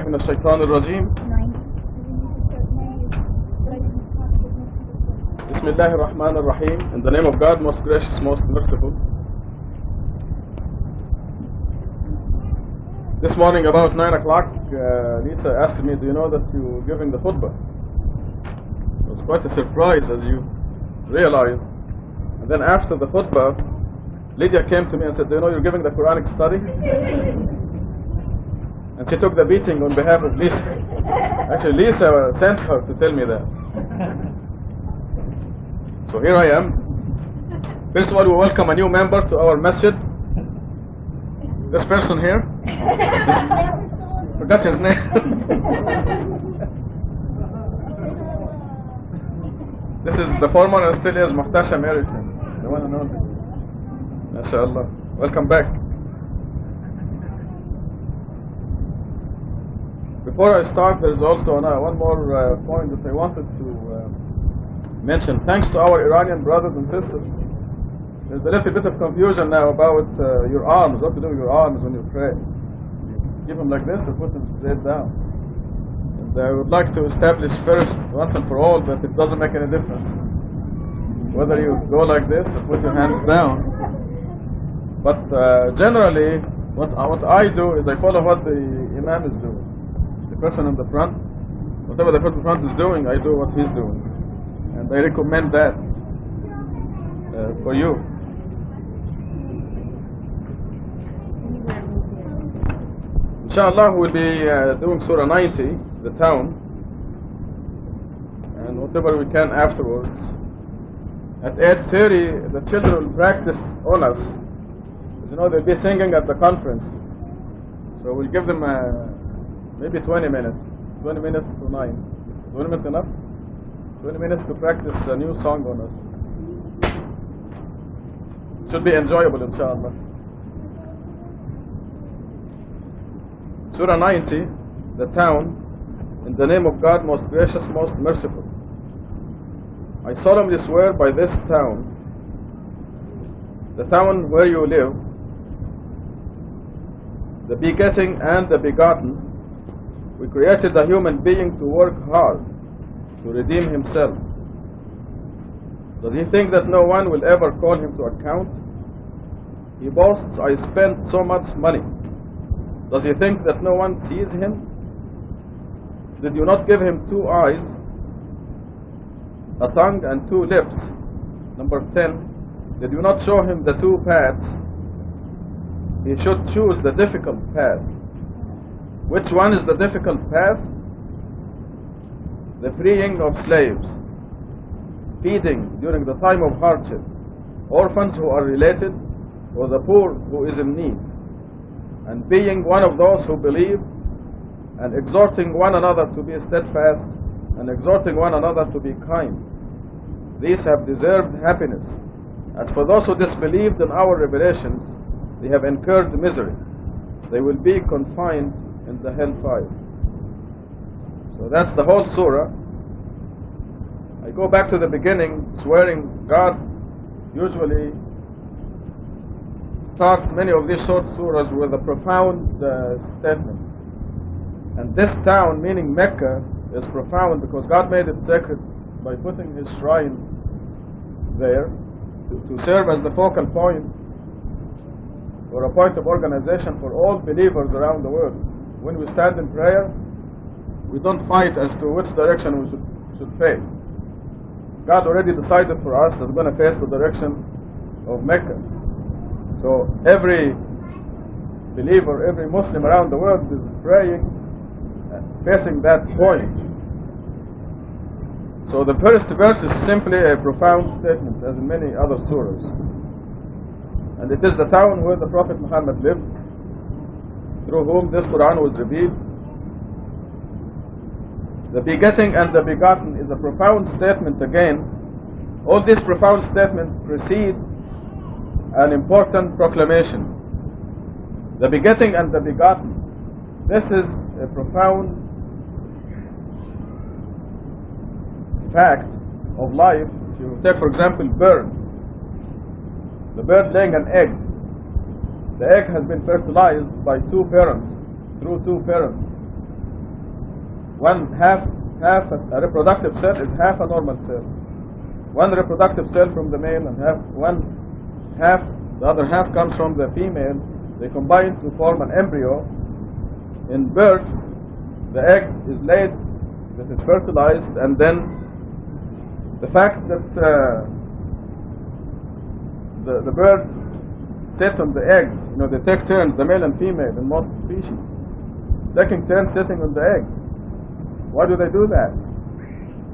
من الشيطان الرجيم. بسم الله الرحمن الرحيم. In the name of God, most gracious, most merciful. This morning about 9 o'clock, Lisa asked me, do you know that you were giving the khutbah? It was quite a surprise, as you realize. And then after the khutbah, Lydia came to me and said, do you know you're giving the Quranic study? And she took the beating on behalf of Lisa. Actually, Lisa sent her to tell me that. So here I am. First of all, we welcome a new member to our masjid. This person here. Forgot his name. This is the former and still is Muhtasha Harrison. The one and only. MashaAllah. Welcome back. Before I start, there is also one more point that I wanted to mention. Thanks to our Iranian brothers and sisters, there's a little bit of confusion now about your arms, what to do with your arms when you pray. You give them like this or put them straight down. And I would like to establish first, once and for all, that it doesn't make any difference whether you go like this or put your hands down. But generally, what I do is I follow what the Imam is doing. The person in the front, whatever the person in the front is doing, I do what he's doing. And I recommend that for you. Inshallah, we'll be doing Surah 90, the town, and whatever we can afterwards. At 8:30, the children will practice onas. You know, they'll be singing at the conference. So we'll give them maybe 20 minutes. 20 minutes to 9. 20 minutes enough? 20 minutes to practice a new song on us. Should be enjoyable, inshallah. Surah 90, the town, in the name of God, most gracious, most merciful. I solemnly swear by this town, the town where you live, the begetting and the begotten, we created the human being to work hard, to redeem himself. Does he think that no one will ever call him to account? He boasts, I spent so much money. Does he think that no one sees him? Did you not give him 2 eyes, a tongue and 2 lips? Number 10, did you not show him the 2 paths? He should choose the difficult path. Which one is the difficult path? The freeing of slaves, feeding during the time of hardship, orphans who are related, or the poor who is in need, and being one of those who believe, and exhorting one another to be steadfast, and exhorting one another to be kind. These have deserved happiness. As for those who disbelieved in our revelations, they have incurred misery. They will be confined in the hellfire. So that's the whole surah. I go back to the beginning, swearing God usually starts many of these short surahs with a profound statement. And this town, meaning Mecca, is profound because God made it sacred by putting His shrine there to serve as the focal point or a point of organization for all believers around the world. When we stand in prayer, we don't fight as to which direction we should face. God already decided for us that we're going to face the direction of Mecca. So every believer, every Muslim around the world is praying, facing that point. So the first verse is simply a profound statement, as in many other surahs. And it is the town where the Prophet Muhammad lived, through whom this Quran was revealed. The begetting and the begotten is a profound statement again. All these profound statements precede an important proclamation. The begetting and the begotten. This is a profound fact of life. If you take, for example, birds. The bird laying an egg. The egg has been fertilized by 2 parents, through 2 parents. half a reproductive cell is half a normal cell. One reproductive cell from the male and the other half comes from the female. They combine to form an embryo. In birds, the egg is laid, that is fertilized, and then the fact that the birds sit on the eggs, they take turns, the male and female in most species, taking turns sitting on the egg. Why do they do that?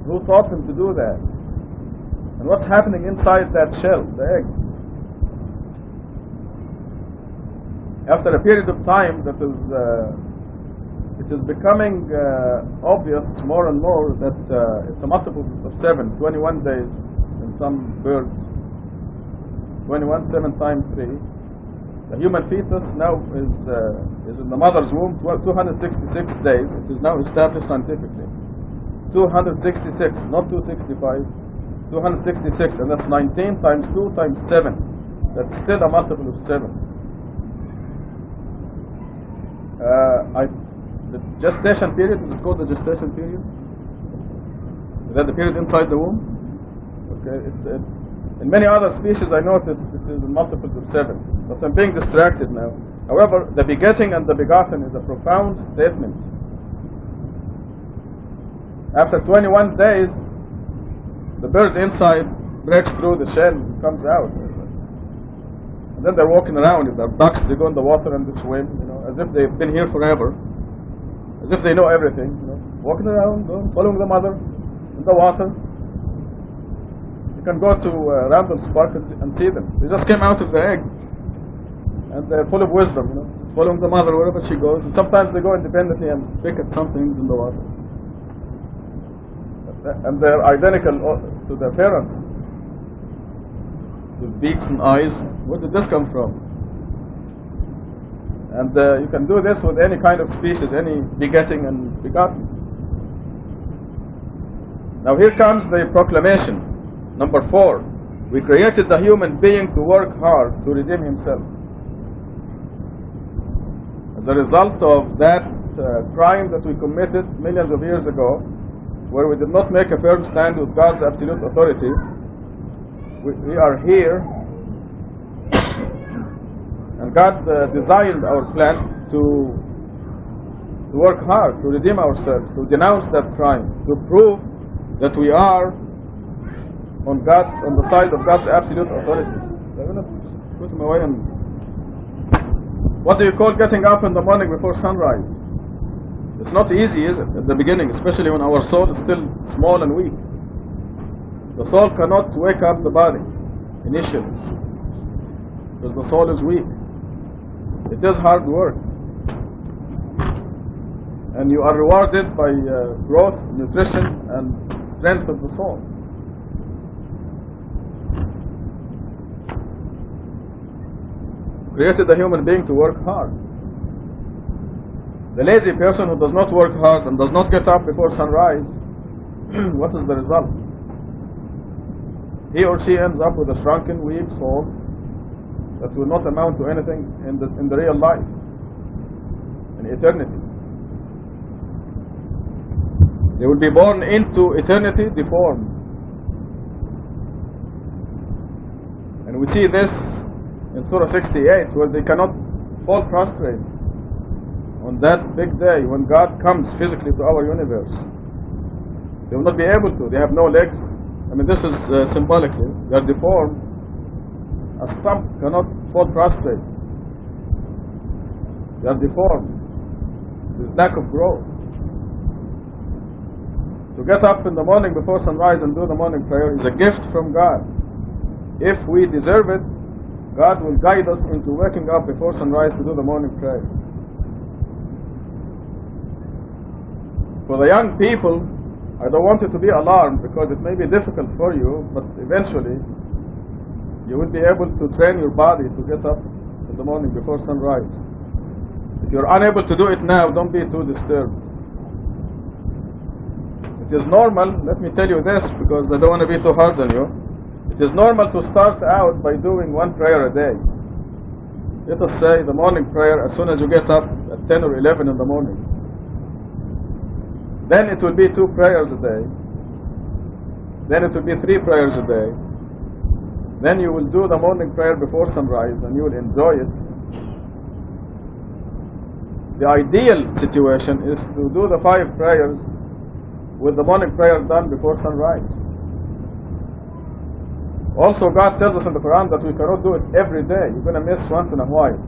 Who taught them to do that? And what's happening inside that shell, the egg? After a period of time, it is becoming obvious more and more that it's a multiple of 7, 21 days in some birds. 21, 7 times 3. The human fetus now is in the mother's womb 266 days. It is now established scientifically. 266, not 265. 266, and that's 19 times 2 times 7. That's still a multiple of 7. The gestation period, is it called the gestation period? Is that the period inside the womb? Okay, in many other species I noticed it is in multiples of 7. But I'm being distracted now. However, the begetting and the begotten is a profound statement. After 21 days, the bird inside breaks through the shell and comes out. And then they're walking around. If they're ducks, they go in the water and they swim, as if they've been here forever. As if they know everything, walking around, following the mother in the water. You can go to Randall's Park and see them. They just came out of the egg. And they're full of wisdom, following the mother wherever she goes. And sometimes they go independently and pick at some things in the water. And they're identical to their parents, with beaks and eyes. Where did this come from? And you can do this with any kind of species, any begetting and begotten. Now here comes the proclamation. Number 4. We created the human being to work hard to redeem himself. As a result of that crime that we committed millions of years ago, where we did not make a firm stand with God's absolute authority, we are here, and God designed our plan to work hard, to redeem ourselves, to denounce that crime, to prove that we are on the side of God's absolute authority. I'm going to put him away. And what do you call getting up in the morning before sunrise? It's not easy, is it, at the beginning, especially when our soul is still small and weak. The soul cannot wake up the body initially, because the soul is weak. It is hard work. And you are rewarded by growth, nutrition, and strength of the soul. Created the human being to work hard. The lazy person who does not work hard and does not get up before sunrise, what is the result? He or she ends up with a shrunken, weak soul that will not amount to anything in the real life, in eternity. They will be born into eternity deformed. And we see this in Surah 68, where they cannot fall prostrate on that big day when God comes physically to our universe. They will not be able to. They have no legs. I mean, this is symbolically. They are deformed. A stump cannot fall prostrate. They are deformed. There is lack of growth. To get up in the morning before sunrise and do the morning prayer is a gift from God. If we deserve it, God will guide us into waking up before sunrise to do the morning prayer. For the young people, I don't want you to be alarmed, because it may be difficult for you, but eventually you will be able to train your body to get up in the morning before sunrise. If you're unable to do it now, don't be too disturbed. It is normal, let me tell you this, because I don't want to be too hard on you. It is normal to start out by doing one prayer a day. Let us say the morning prayer as soon as you get up at 10 or 11 in the morning. Then it will be 2 prayers a day. Then it will be 3 prayers a day. Then you will do the morning prayer before sunrise and you will enjoy it. The ideal situation is to do the 5 prayers with the morning prayer done before sunrise. Also, God tells us in the Quran that we cannot do it every day. You're going to miss once in a while.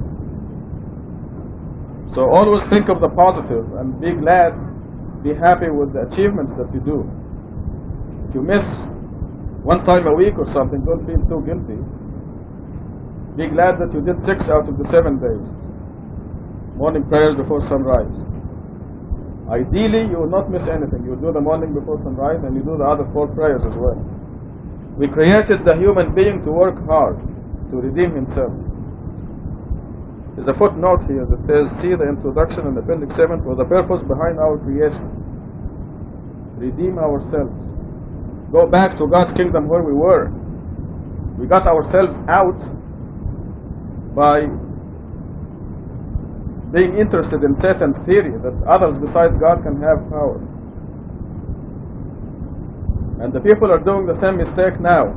So always think of the positive and be glad, be happy with the achievements that you do. If you miss 1 time a week or something, don't feel too guilty. Be glad that you did 6 out of the 7 days. Morning prayers before sunrise. Ideally, you will not miss anything. You do the morning before sunrise and you do the other 4 prayers as well. We created the human being to work hard, to redeem himself. There's a footnote here that says, see the introduction in Appendix 7 for the purpose behind our creation. Redeem ourselves. Go back to God's kingdom where we were. We got ourselves out by being interested in Satan's theory that others besides God can have power. And the people are doing the same mistake now.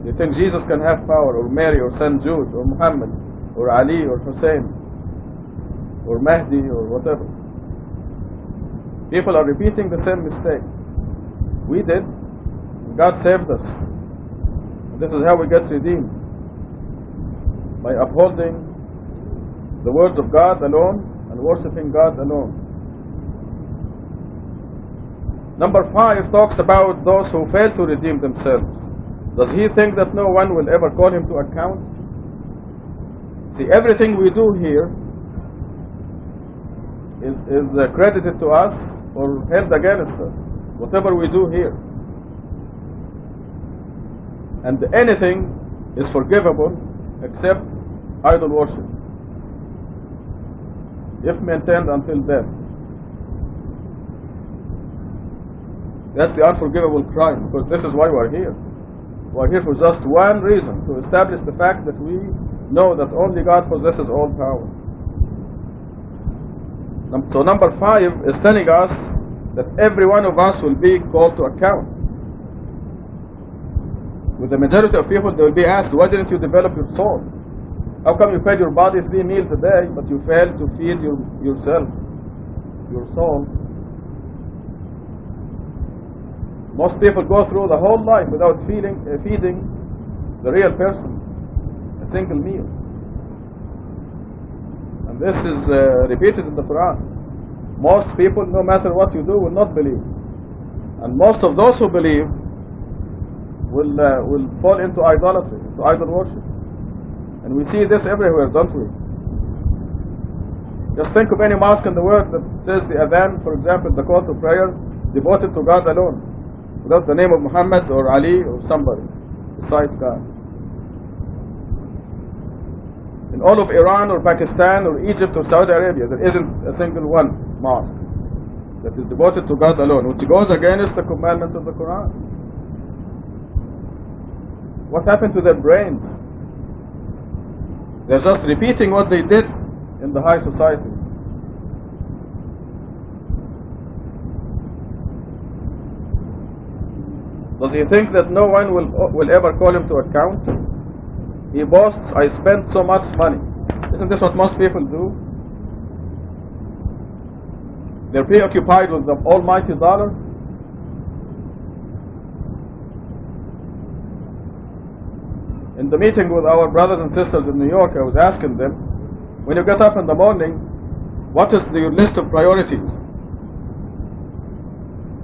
They think Jesus can have power, or Mary, or Saint Jude, or Muhammad, or Ali, or Hussein, or Mahdi, or whatever. People are repeating the same mistake. We did. God saved us. And this is how we get redeemed. By upholding the words of God alone and worshipping God alone. Number 5 talks about those who fail to redeem themselves. Does he think that no one will ever call him to account? See, everything we do here is credited to us or held against us. Whatever we do here. And anything is forgivable except idol worship, if maintained until death. That's the unforgivable crime, because this is why we're here. We're here for just one reason, to establish the fact that we know that only God possesses all power. So number 5 is telling us that every one of us will be called to account. With the majority of people, they will be asked, why didn't you develop your soul? How come you fed your body 3 meals a day, but you failed to feed yourself, your soul? Most people go through the whole life without feeding the real person a single meal. And this is repeated in the Quran. Most people, no matter what you do, will not believe. And most of those who believe will fall into idolatry, into idol worship. And we see this everywhere, don't we? Just think of any mosque in the world that says the adhan, for example, the call to prayer, devoted to God alone, without the name of Muhammad or Ali or somebody besides God. In all of Iran or Pakistan or Egypt or Saudi Arabia, there isn't a single one mosque that is devoted to God alone, which goes against the commandments of the Quran. What happened to their brains? They're just repeating what they did in the high society. Does he think that no one will ever call him to account? He boasts, I spent so much money. Isn't this what most people do? They're preoccupied with the almighty dollar. In the meeting with our brothers and sisters in New York, I was asking them, when you get up in the morning, what is your list of priorities?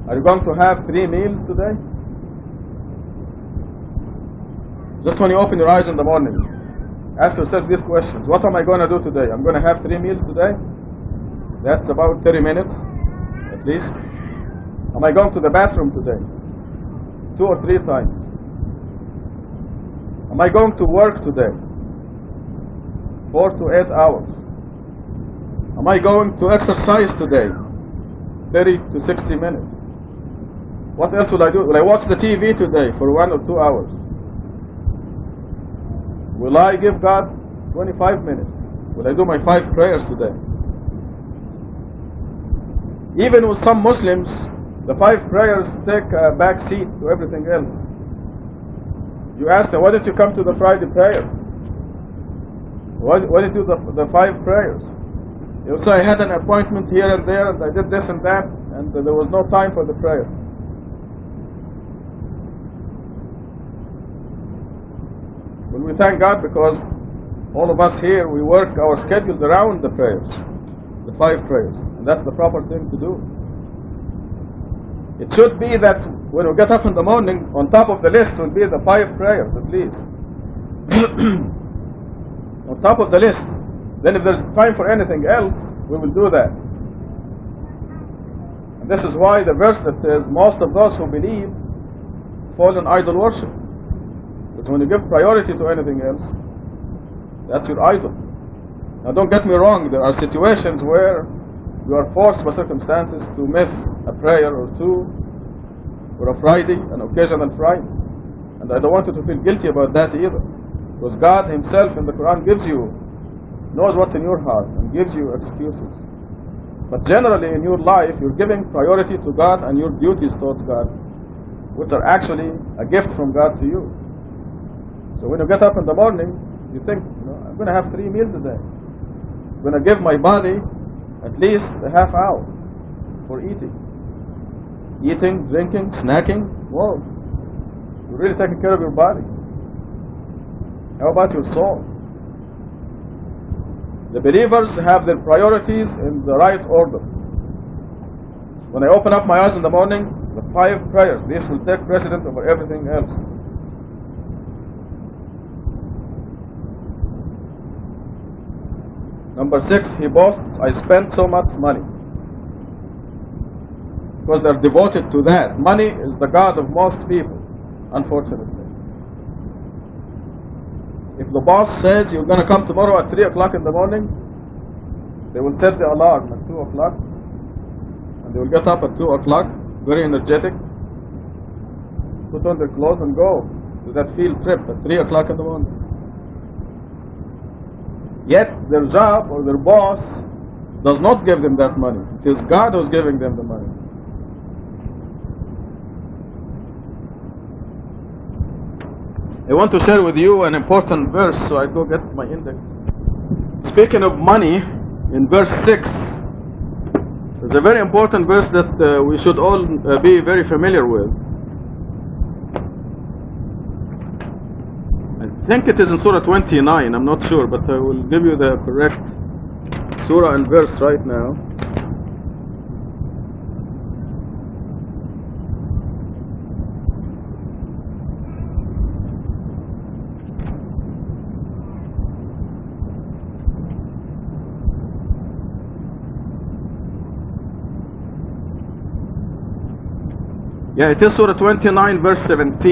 Are you going to have 3 meals today? Just when you open your eyes in the morning, ask yourself these questions. What am I going to do today? I'm going to have 3 meals today? That's about 30 minutes, at least. Am I going to the bathroom today? 2 or 3 times. Am I going to work today? 4 to 8 hours. Am I going to exercise today? 30 to 60 minutes. What else will I do? Will I watch the TV today for 1 or 2 hours? Will I give God 25 minutes? Will I do my 5 prayers today? Even with some Muslims The 5 prayers take a back seat to everything else. You ask them, why did you come to the Friday prayer? Why did you do the 5 prayers? You say, I had an appointment here and there, and I did this and that, and there was no time for the prayer. Well, we thank God because all of us here, we work our schedules around the prayers, the 5 prayers, and that's the proper thing to do. It should be that when we get up in the morning, on top of the list will be the 5 prayers at least. On top of the list. Then if there's time for anything else, we will do that. And this is why the verse that says, most of those who believe fall in idol worship. But when you give priority to anything else, that's your idol. Now don't get me wrong, there are situations where you are forced by circumstances to miss a prayer or 2, or a Friday, an occasional Friday. And I don't want you to feel guilty about that either. Because God Himself in the Quran knows what's in your heart and gives you excuses. But generally in your life, you're giving priority to God and your duties towards God, which are actually a gift from God to you. So when you get up in the morning, you think, I'm going to have 3 meals a day. I'm going to give my body at least a half hour for eating. Eating, drinking, snacking. Whoa, you're really taking care of your body. How about your soul? The believers have their priorities in the right order. When I open up my eyes in the morning, the 5 prayers, this will take precedence over everything else. Number 6, he boasts, I spent so much money. Because they're devoted to that. Money is the god of most people, unfortunately. If the boss says you're going to come tomorrow at 3 o'clock in the morning, they will set the alarm at 2 o'clock, and they will get up at 2 o'clock, very energetic, put on their clothes and go to that field trip at 3 o'clock in the morning. Yet their job or their boss does not give them that money. It is God who's giving them the money. I want to share with you an important verse, so I go get my index. Speaking of money, in verse 6, there's a very important verse that we should all be very familiar with. I think it is in Surah 29, I'm not sure, but I will give you the correct Surah and verse right now. Yeah, it is Surah 29, verse 17.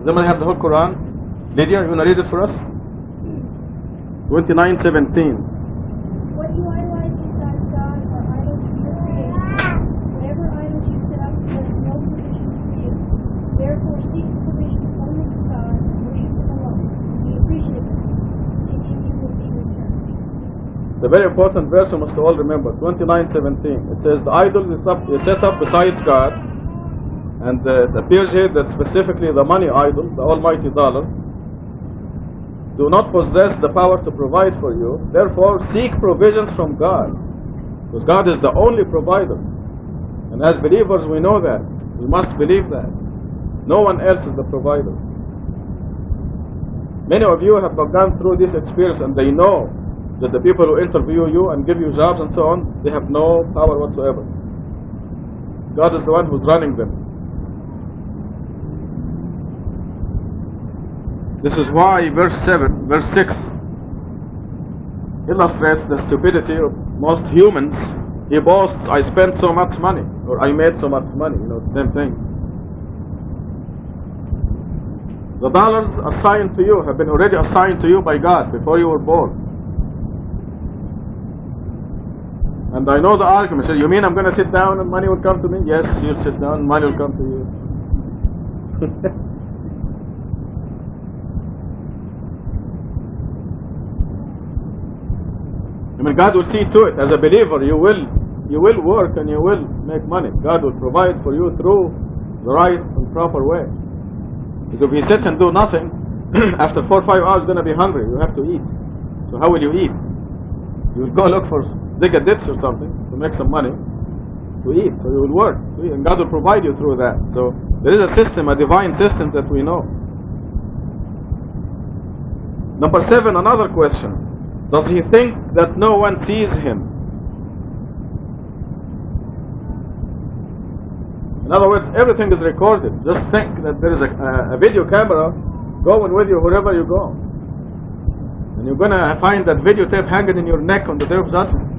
Does anyone have the whole Quran? Lydia, you want to read it for us? 29, 17. What you idolize besides God are idols of your creation. Whatever idols you set up has no provision for you. Therefore, seek the provision only from God and worship Him alone. Be appreciative of Him. Seeking Him will be returned. It's a very important verse you must all remember. 29, 17. It says the idols is set up besides God. And it appears here that specifically the money idol, the almighty dollar, do not possess the power to provide for you. Therefore, seek provisions from God. Because God is the only provider. And as believers, we know that. We must believe that. No one else is the provider. Many of you have gone through this experience and they know that the people who interview you and give you jobs and so on, they have no power whatsoever. God is the one who's running them. This is why verse 6 illustrates the stupidity of most humans. He boasts, I spent so much money, or I made so much money, same thing. The dollars assigned to you have been already assigned to you by God before you were born. And I know the argument. So you mean I'm going to sit down and money will come to me? Yes, you'll sit down and money will come to you. I mean, God will see to it. As a believer, you will you will work and you will make money. God will provide for you through the right and proper way. Because if you sit and do nothing, after 4 or 5 hours you're going to be hungry. You have to eat. So how will you eat? You will go look for, dig a ditch or something to make some money to eat. So you will work to eat, and God will provide you through that. So there is a system, a divine system that we know. Number 7, another question. Does he think that no one sees him? In other words, everything is recorded. Just think that there is a video camera going with you wherever you go. And you're going to find that videotape hanging in your neck on the day of judgment.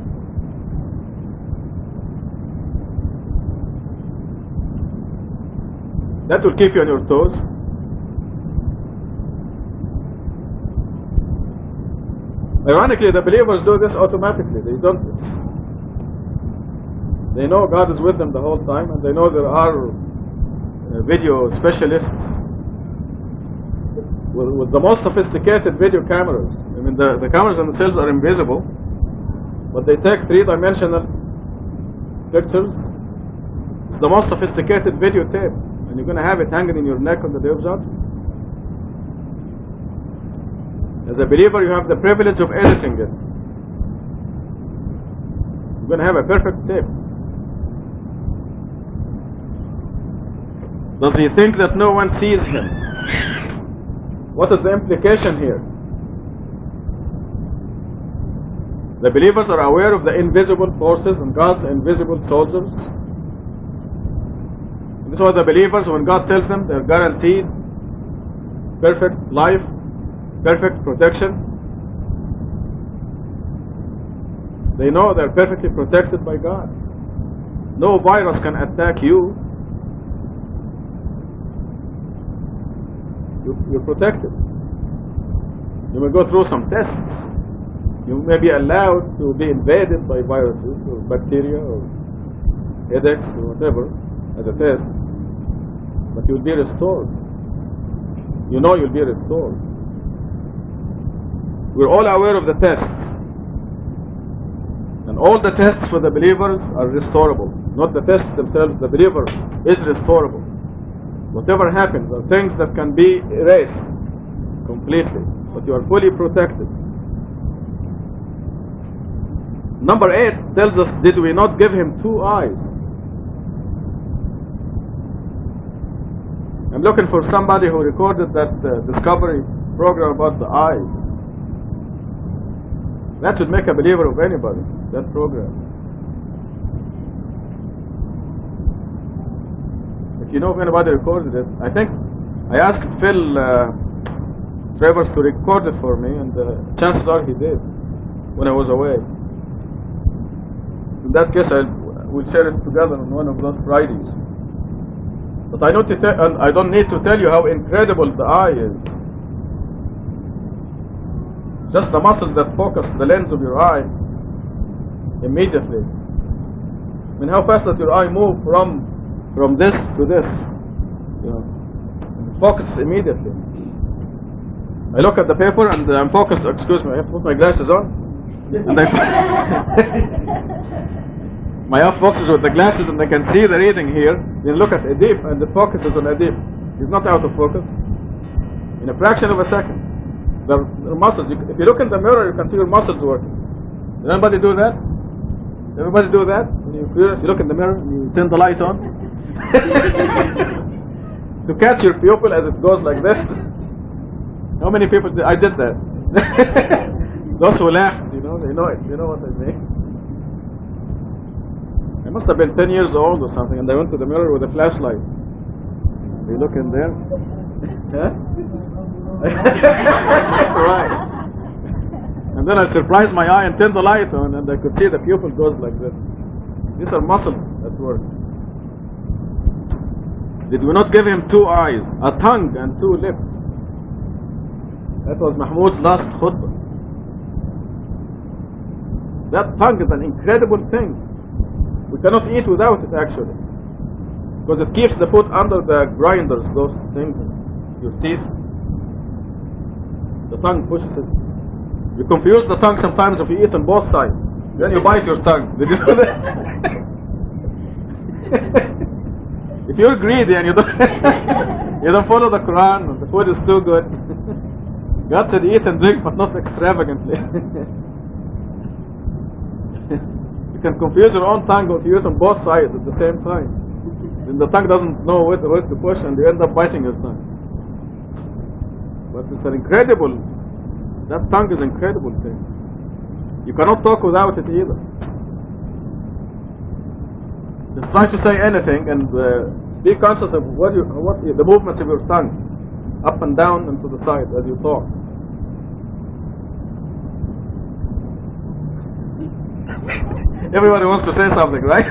That will keep you on your toes. Ironically, the believers do this automatically. They don't. They know God is with them the whole time, and they know there are video specialists with the most sophisticated video cameras. I mean, the cameras themselves are invisible, but they take 3-dimensional pictures. It's the most sophisticated videotape, and you're going to have it hanging in your neck on the day of judgment. As a believer, you have the privilege of editing it. You're going to have a perfect tape. Does he think that no one sees him? What is the implication here? The believers are aware of the invisible forces and God's invisible soldiers. This is what the believers, when God tells them they're guaranteed perfect life, perfect protection, they know they're perfectly protected by God. No virus can attack you. You're protected. You may go through some tests. You may be allowed to be invaded by viruses or bacteria or headaches or whatever as a test, but you'll be restored. You know you'll be restored. We're all aware of the tests, and all the tests for the believers are restorable. Not the tests themselves. The believer is restorable. Whatever happens are things that can be erased completely, but you are fully protected. Number 8 tells us, did we not give him 2 eyes? I'm looking for somebody who recorded that Discovery program about the eyes. That should make a believer of anybody, that program. If you know if anybody recorded it, I think I asked Phil Travers to record it for me, and chances are he did when I was away. In that case, we'll share it together on one of those Fridays. But I don't need to tell you how incredible the eye is. Just the muscles that focus the lens of your eye immediately. I mean, how fast does your eye move from this to this? You know, it focuses immediately. I look at the paper and I'm focused. Excuse me, I have to put my glasses on. And my eye focuses with the glasses, and I can see the reading here. Then look at Adib, and it focuses on Adib. He's not out of focus. In a fraction of a second. The muscles. If you look in the mirror, you can see your muscles working. Does anybody do that? Everybody do that? When you're curious, you look in the mirror and you turn the light on. To catch your pupil as it goes like this. How many people I did that? Those who laughed, you know, they know it. You know what I mean? I must have been 10 years old or something, and I went to the mirror with a flashlight. You look in there. Huh? Right. And then I surprised my eye and turned the light on, and I could see the pupil goes like this. These are muscles at work. Did we not give him 2 eyes, a tongue and 2 lips? That was Mahmoud's last khutbah. That tongue is an incredible thing. We cannot eat without it, actually, because it keeps the food under the grinders, those things, your teeth. The tongue pushes it. You confuse the tongue sometimes if you eat on both sides. Then you bite your tongue. Did you do that? If you're greedy and you don't you don't follow the Quran, the food is too good. God said eat and drink, but not extravagantly. You can confuse your own tongue if you eat on both sides at the same time. Then the tongue doesn't know where to push, and you end up biting your tongue. But it's an incredible. That tongue is an incredible thing. You cannot talk without it either. Just try to say anything and be conscious of the movements of your tongue, up and down and to the side as you talk. Everybody wants to say something, right?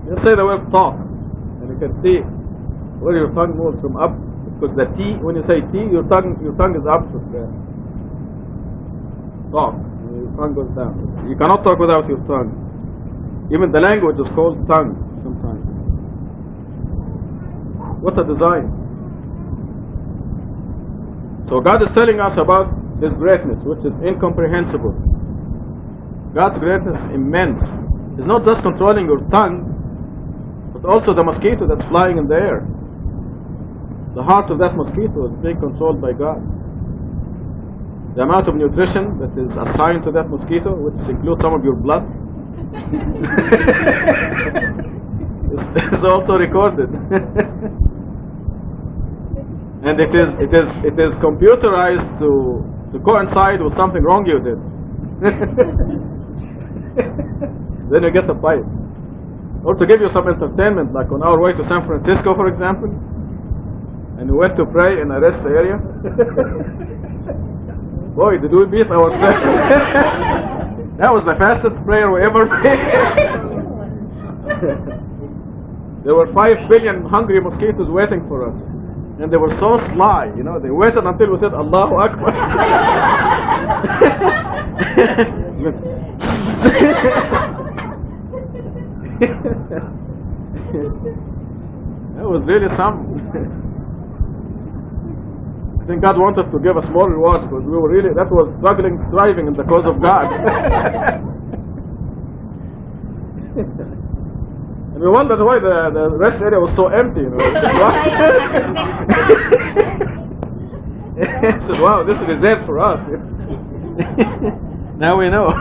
You say the word talk, and you can see where your tongue moves from up, because the T, when you say T, your tongue is up to the talk, and your tongue goes down. You cannot talk without your tongue. Even the language is called tongue sometimes. What a design. So God is telling us about His greatness, which is incomprehensible. God's greatness is immense. It's not just controlling your tongue, but also the mosquito that's flying in the air. The heart of that mosquito is being controlled by God. The amount of nutrition that is assigned to that mosquito, which includes some of your blood, is also recorded. And it is computerized to coincide with something wrong you did. Then you get a bite. Or to give you some entertainment, like on our way to San Francisco, for example, and we went to pray in a rest area. Boy, did we beat ourselves. That was the fastest prayer we ever prayed. There were 5 billion hungry mosquitoes waiting for us. And they were so sly, you know, they waited until we said Allahu Akbar. That was really something. I think God wanted to give us more rewards, because we were really, that was thriving in the cause of God. And we wondered why the rest area was so empty, you know. I said, wow, this is reserved for us. Now we know.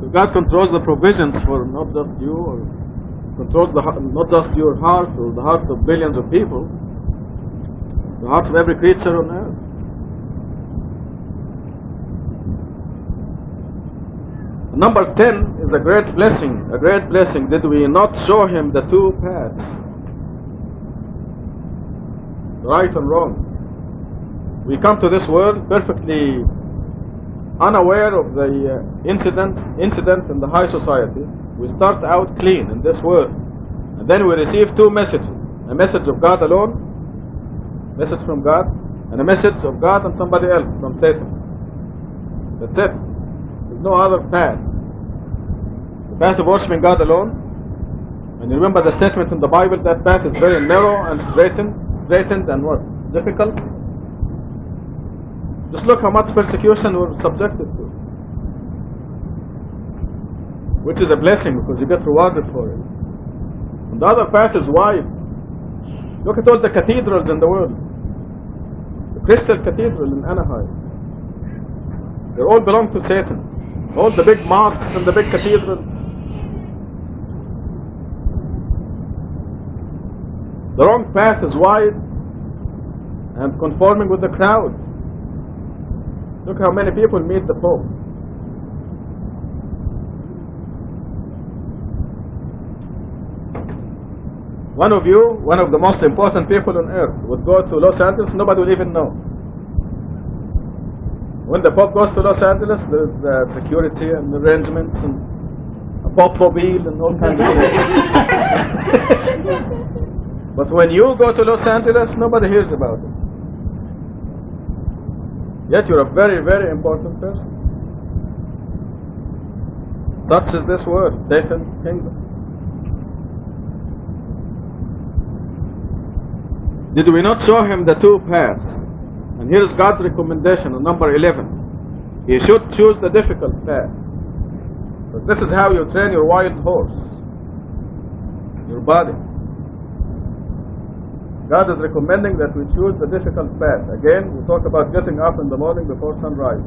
So God controls the provisions for not just you, or controls not just your heart or the hearts of billions of people, the hearts of every creature on earth. Number 10 is a great blessing. A great blessing. Did we not show him the two paths? Right and wrong. We come to this world perfectly unaware of the incident in the high society. We start out clean in this world, and then we receive two messages: a message of God alone, message from God, and a message of God and somebody else, from Satan. That's it. There's no other path. The path of worshiping God alone. And you remember the statement in the Bible, that path is very narrow and straightened and what? Difficult. Just look how much persecution we're subjected to, which is a blessing because you get rewarded for it. And the other path is wide. Look at all the cathedrals in the world. The Crystal Cathedral in Anaheim, they all belong to Satan. All the big mosques and the big cathedrals. The wrong path is wide and conforming with the crowd. Look how many people meet the Pope. One of the most important people on earth, would go to Los Angeles, nobody will even know. When the Pope goes to Los Angeles, there's security and arrangements and a Pope-mobile and all kinds of things. But when you go to Los Angeles, nobody hears about it. Yet you're a very, very important person. Such is this world, Satan's kingdom. Did we not show him the two paths? And here is God's recommendation on number 11. You should choose the difficult path. But this is how you train your wild horse, your body. God is recommending that we choose the difficult path. Again, we talk about getting up in the morning before sunrise.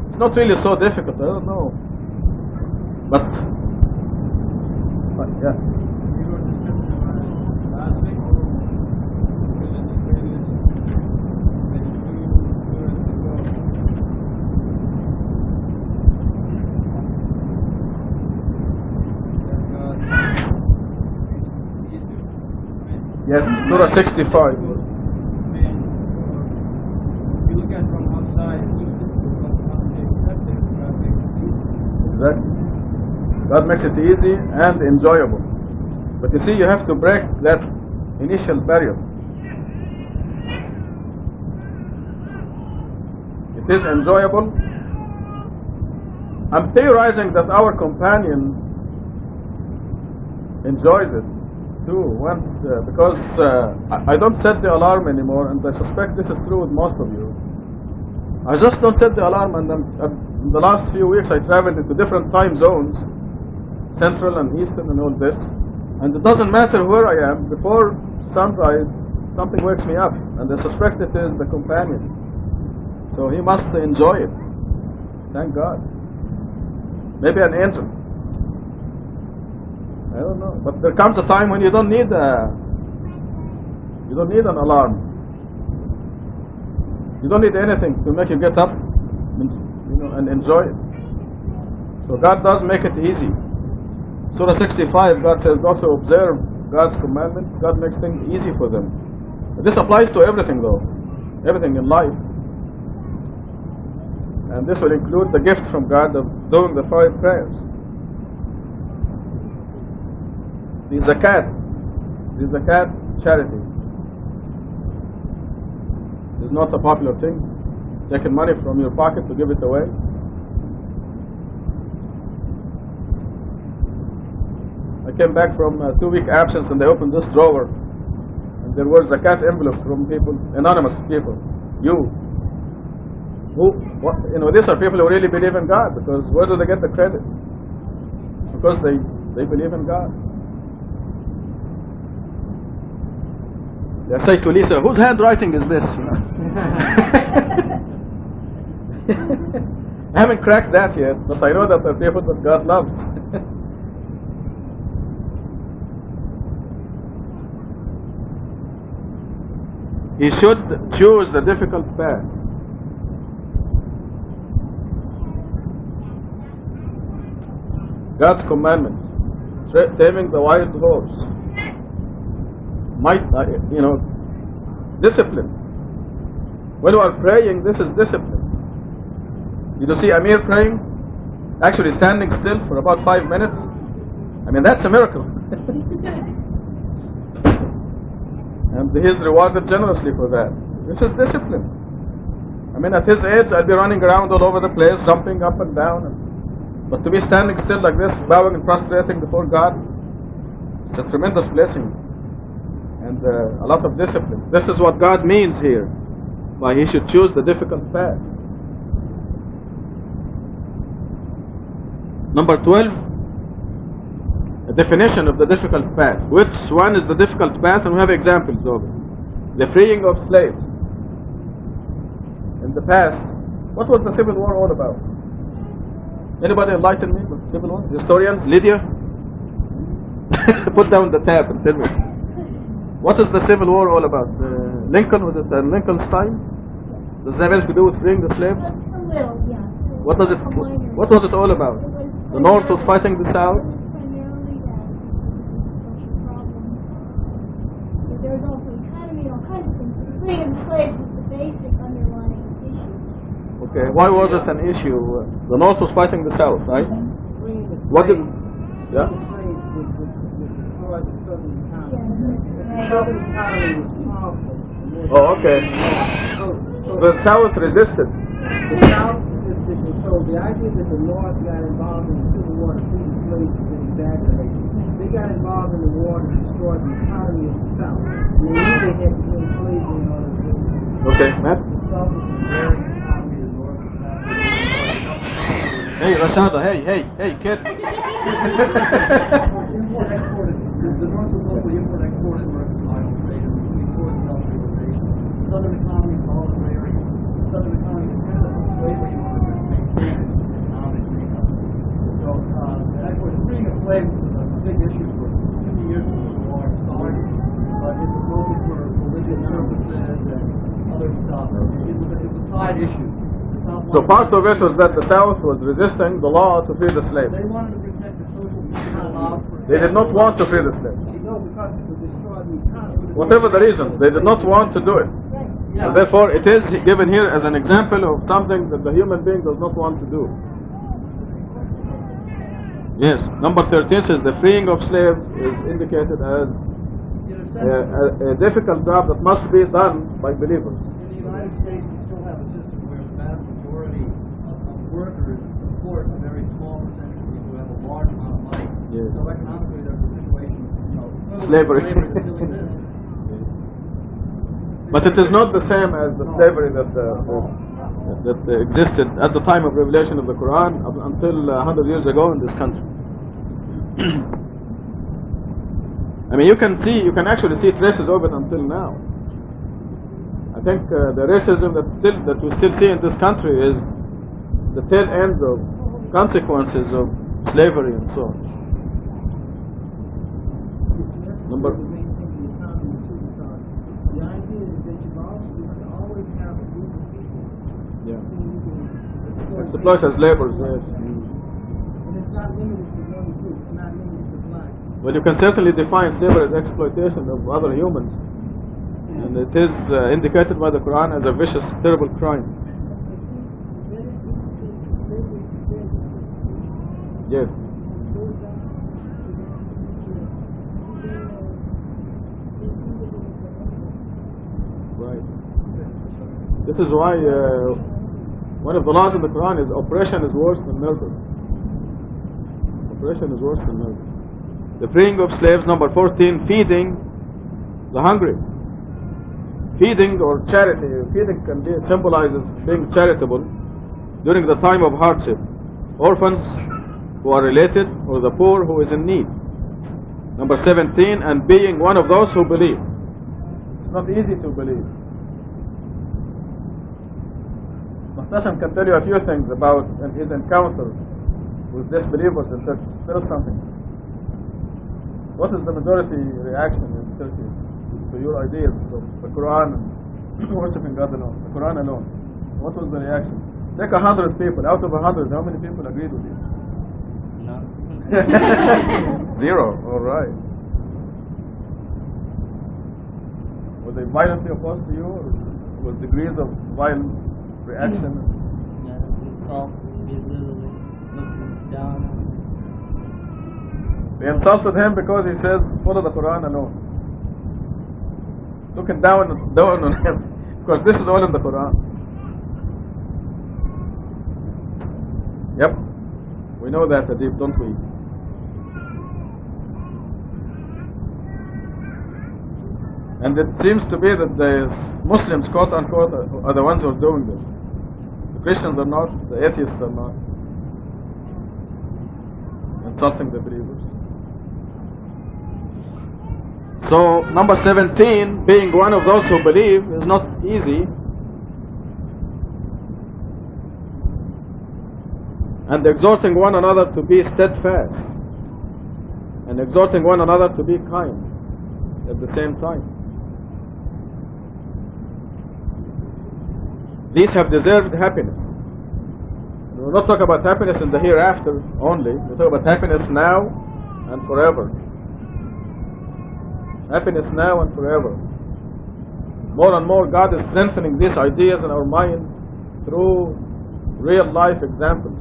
It's not really so difficult, I don't know. But yeah. Yes, Surah 65. If you look at it from outside, it looks difficult, but once they accept it, God makes it easy. Exactly. God makes it easy and enjoyable. But you see, you have to break that initial barrier. It is enjoyable. I'm theorizing that our companion enjoys it too, once, because I don't set the alarm anymore, and I suspect this is true with most of you. I just don't set the alarm, and in the last few weeks I traveled into different time zones, Central and Eastern and all this, and it doesn't matter where I am, before sunrise something wakes me up, and I suspect it is the companion. So he must enjoy it. Thank God. Maybe an angel. I don't know, but there comes a time when you don't need an alarm. You don't need anything to make you get up, and enjoy it. So God does make it easy. Surah 65, God says, those who observe God's commandments, God makes things easy for them. This applies to everything, though, everything in life, and this will include the gift from God of doing the 5 prayers. The zakat charity is not a popular thing. Taking money from your pocket to give it away. I came back from a 2-week absence, and they opened this drawer, and there were zakat envelopes from people, anonymous people. These are people who really believe in God, because where do they get the credit? Because they believe in God. I say to Lisa, whose handwriting is this? I haven't cracked that yet, but I know that there are people that God loves. He should choose the difficult path. God's commandments, taming the wild horse. Discipline. When you are praying, this is discipline. You see Amir praying, actually standing still for about 5 minutes. I mean, that's a miracle. And he is rewarded generously for that. This is discipline. I mean, at his age, I'd be running around all over the place, jumping up and down. But to be standing still like this, bowing and prostrating before God, it's a tremendous blessing. And a lot of discipline. This is what God means here, why he should choose the difficult path. Number 12, a definition of the difficult path. Which one is the difficult path? And we have examples of it. The freeing of slaves. In the past, what was the Civil War all about? Anybody enlighten me with Civil War? Historians? Lydia? Put down the tab and tell me. What is the Civil War all about? Lincoln, was it Lincoln's time? Does it have anything to do with freeing the slaves? A little, yeah. What was it all about? The North was fighting the South? Primarily that social problem. There was also economy and all kinds of things. But freeing the slaves was the basic underlying issue. Okay, why was it an issue? The North was fighting the South, right? What did... Yeah? Oh, okay. The South resisted. The South resisted. So the idea that the North got involved in the Civil War to free the slaves is exaggerated. They got involved in the war to destroy the economy of the South. And they knew they had to bring slavery in order to do it. Okay, Matt? The South was a very economy of the North and South. Hey, Rashada, hey, kid. Import-export, the North was mostly import-export and mercantile trade before self-realization. The Southern economy is all agrarian. The Southern economy depends on slavery in order to maintain its economic freedom. So, and of course, freeing of slaves was a big issue for 50 years before the war started, but it was mostly for religious purposes and other stuff. It was a side issue. The South So wanted- part of it was that the South was resisting the law to free the slaves. They wanted to protect the social economy. They did not want to free the slaves. You know, because it would destroy the economy. Whatever the reason, they did not want to do it. And therefore, it is given here as an example of something that the human being does not want to do. Yes, number 13 says the freeing of slaves is indicated as a difficult job that must be done by believers. In the United States, we still have a system where the vast majority of workers support a very small percentage of people who have a large amount of money. Yes. So economically, there's a situation, Slavery. that still exists. But it is not the same as the slavery that existed at the time of revelation of the Quran until 100 years ago in this country. I mean, you can actually see traces of it until now. I think the racism that we still see in this country is the tail end of consequences of slavery and so on. Number. The idea is that you always have a group of people Yeah. who can Exploit as laborers, yes. And it's not limited to one group. It's not limited to black. Well, you can certainly define slavery as exploitation of other humans. And it is indicated by the Quran as a vicious, terrible crime. Yes. Right. This is why one of the laws in the Quran is oppression is worse than murder. Oppression is worse than murder. The freeing of slaves, number 14, feeding the hungry. Feeding or charity. Feeding can be symbolizes being charitable during the time of hardship. Orphans who are related, or the poor who is in need. Number 17, and being one of those who believe. It's not easy to believe. Muhtasam can tell you a few things about his encounter with disbelievers in Turkey. Tell us something. What is the majority reaction in Turkey to your ideas of the Quran and worshipping God alone? The Quran alone. What was the reaction? Take 100 people. Out of 100, how many people agreed with you? None. Zero. All right. Were they violently opposed to you, or was degrees of violent reaction? They insulted him because he says, follow the Quran alone. Looking down on him, because this is all in the Quran. Yep, we know that, Adib, don't we? And it seems to be that the Muslims, quote unquote, are the ones who are doing this. The Christians are not, the atheists are not. Insulting the believers. So, number 17, being one of those who believe is not easy. And exhorting one another to be steadfast. And exhorting one another to be kind at the same time. These have deserved happiness. We will not talk about happiness in the hereafter only. We talk about happiness now and forever. Happiness now and forever. More and more God is strengthening these ideas in our minds through real life examples.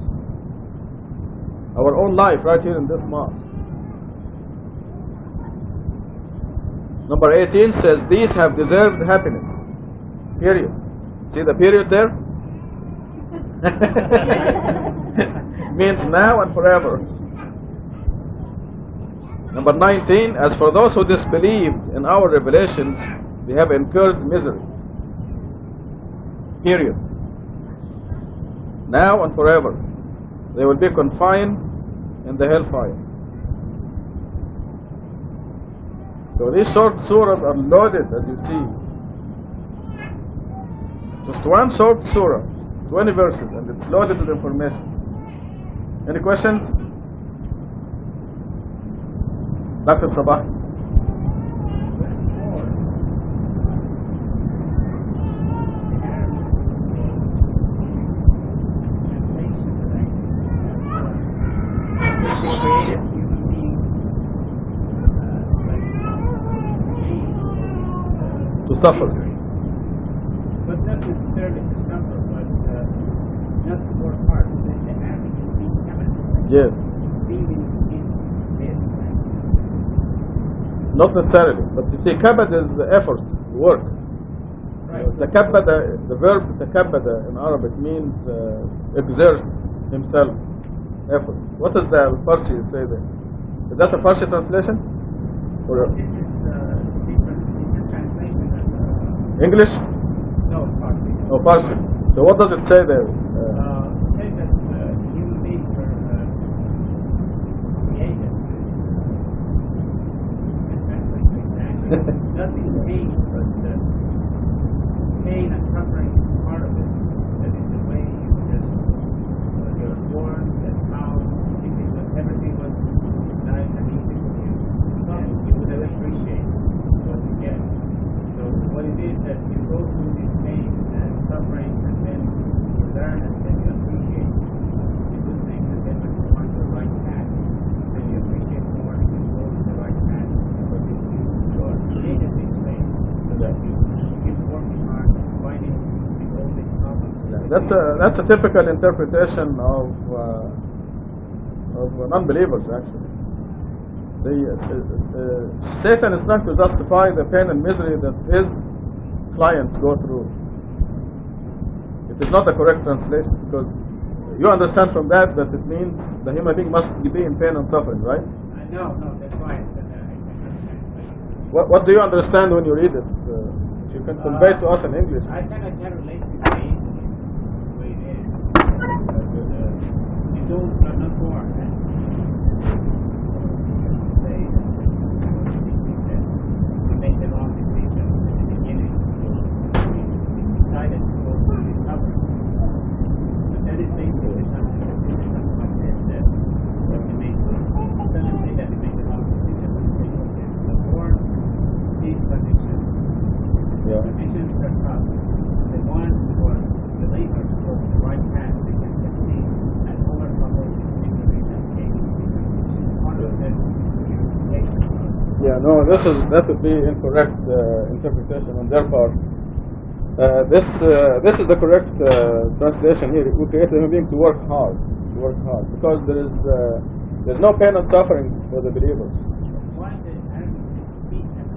Our own life right here in this mosque. Number 18 says, these have deserved happiness. Period. See the period there? Means now and forever. Number 19, as for those who disbelieved in our revelations, they have incurred misery. Period. Now and forever. They will be confined in the hellfire. So these short surahs are loaded, as you see. Just one short surah, 20 verses, and it's loaded with information. Any questions? Dr. Sabah? To suffer. But not necessarily to suffer, but not to work hard. The average being capable Yes. living in this. Not necessarily, but you see, kabad is the effort, work. Right. Takabbada, the verb takabbada in Arabic means exert himself, effort. What is the Farsi say there? Is that a Farsi translation? Or This is different translation. English? No, it's Farsi. Oh, Farsi. So what does it say there? It says that human beings were created not in pain, but pain and suffering is part of it. That is the way you just you're born, that's how if it was everything was nice and easy for you, then you would have appreciate what you get. So what it is that you go through this pain and suffering, and then you learn, and then you appreciate the good things, and then when you find the right path, then you appreciate more and you go to the right path. But if you are created this way, so that you keep working hard, fighting with all these problems. That's a typical interpretation of non-believers actually. Satan is trying to justify the pain and misery that his clients go through. It is not a correct translation, because you understand from that it means the human being must be in pain and suffering, right? No, that's why I said that. What do you understand when you read it? If you can convey to us in English. I cannot relate to pain the way it is. The those who are not born, and say that we make the wrong decision at the beginning. We decided to go through this suffering. But that is basically something like this, that we make. It doesn't say that we make the wrong decision, but it says that we are born these conditions. Yeah. Conditions are tough. The ones who are believers go to the right path, they can succeed and overcome all these miseries and pain. Part of that purification process. Yeah, no, that would be incorrect interpretation on their part. This is the correct translation here. We create a human being to work hard, because there's no pain and suffering for the believers. Why the Arabic says be heaven?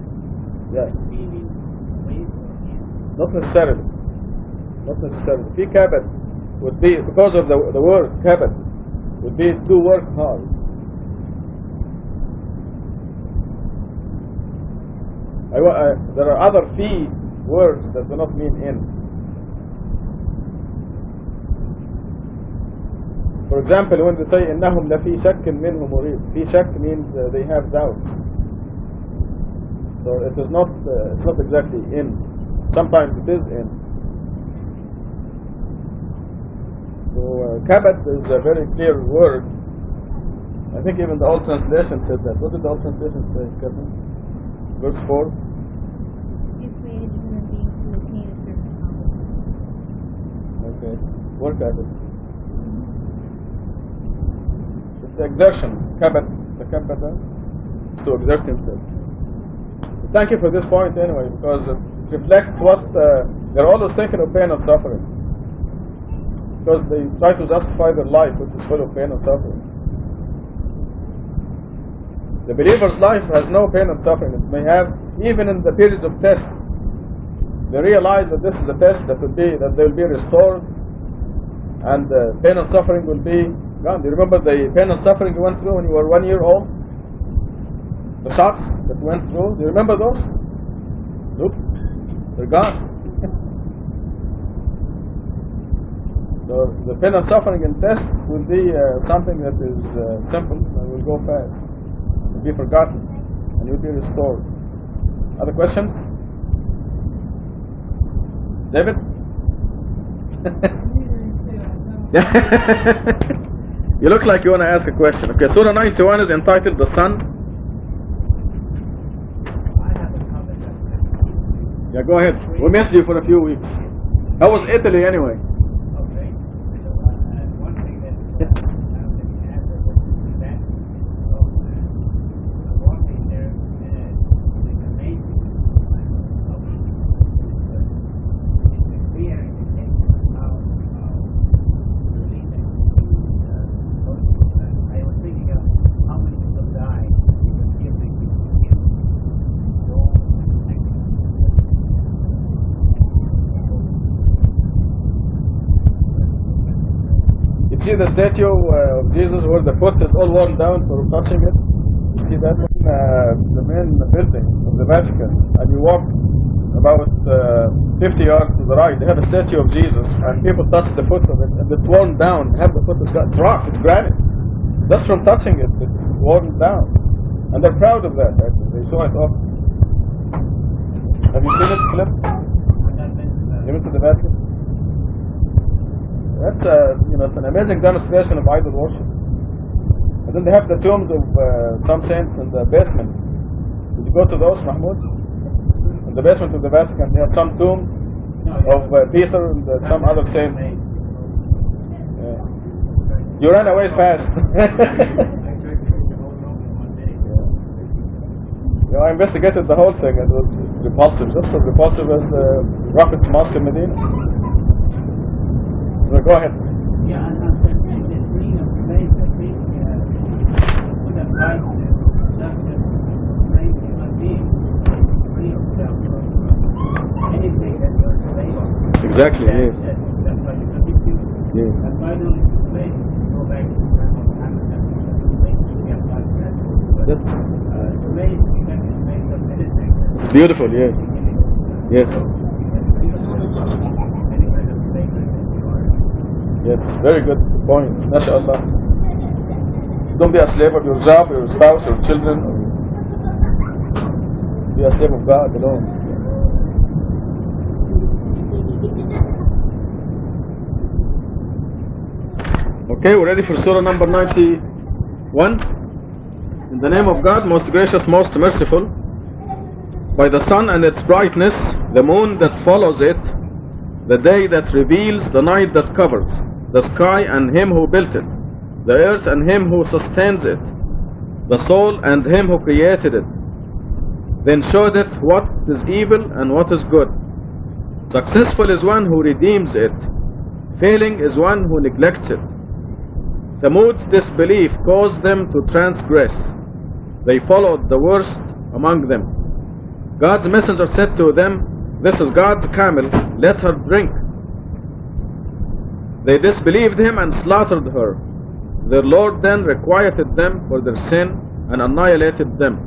Yeah, Be means ways or in. not necessarily. Fi kabad would be, because of the word kabad, would be to work hard. There are other fi words that do not mean in. For example, when they say إنهم لفي شك منه مريب, في شك means they have doubts. So it is not. It's not exactly in. Sometimes it is in. So kabat is a very clear word. I think even the old translation said that. What did the old translation say, Kevin? Verse 4. You created human beings to attain a certain accomplishment. Okay. Work at it. It's exertion. Kabat. The kabata is to exert himself. Thank you for this point anyway, because it reflects what they're always thinking of pain and suffering. Because they try to justify their life, which is full of pain and suffering. The believer's life has no pain and suffering. It may have, even in the periods of test, they realize that this is the test that they will be restored, and pain and suffering will be gone. Do you remember the pain and suffering you went through when you were 1 year old? The shots that went through, do you remember those? Nope. They're gone. So the pain and suffering in test will be something that is simple and will go fast. Will be forgotten and will be restored. Other questions? David? You look like you want to ask a question. Okay, Surah 91 is entitled The Sun. Yeah, go ahead. We missed you for a few weeks. How was Italy anyway? One thing that I don't think you answered was that walking there is amazing. It's a clear indication of how religion I was thinking of how many people die because giving You see the statue of Jesus where the foot is all worn down for touching it? You see that in the main building of the Vatican, and you walk about 50 yards to the right, they have a statue of Jesus, and people touch the foot of it, and it's worn down. Half the foot is it's rock, it's granite. Just from touching it, it's worn down. And they're proud of that, actually. They show it off. Have you seen it, Philip? You went to the Vatican? That's it's an amazing demonstration of idol worship. And then they have the tombs of some saints in the basement. Did you go to those, Mahmoud? In the basement of the Vatican, they have some tombs of Peter and some other saints. Yeah. You ran away fast. I investigated the whole thing. It was repulsive, just as repulsive as the Prophet's Mosque in Medina. Go ahead. Yeah, and the green of space, I think, would apply to not just brave human beings, free yourself from anything that you're a slave of. Exactly, yes. That's why you continue. Yes. And why don't you slave go back to the time of Muhammad and slave to get back to that? That's slave, you can be slave of anything. it's beautiful, yes. Yes. Yes, very good point. MashaAllah. Don't be a slave of your job, or your spouse, or children. Be a slave of God alone. Okay, we're ready for Surah number 91. In the name of God, most gracious, most merciful. By the sun and its brightness, the moon that follows it, the day that reveals, the night that covers, the sky and him who built it, the earth and him who sustains it, the soul and him who created it, then showed it what is evil and what is good. Successful is one who redeems it, failing is one who neglects it. Thamud's disbelief caused them to transgress. They followed the worst among them. God's messenger said to them, "This is God's camel, let her drink." They disbelieved him and slaughtered her. Their Lord then requited them for their sin and annihilated them.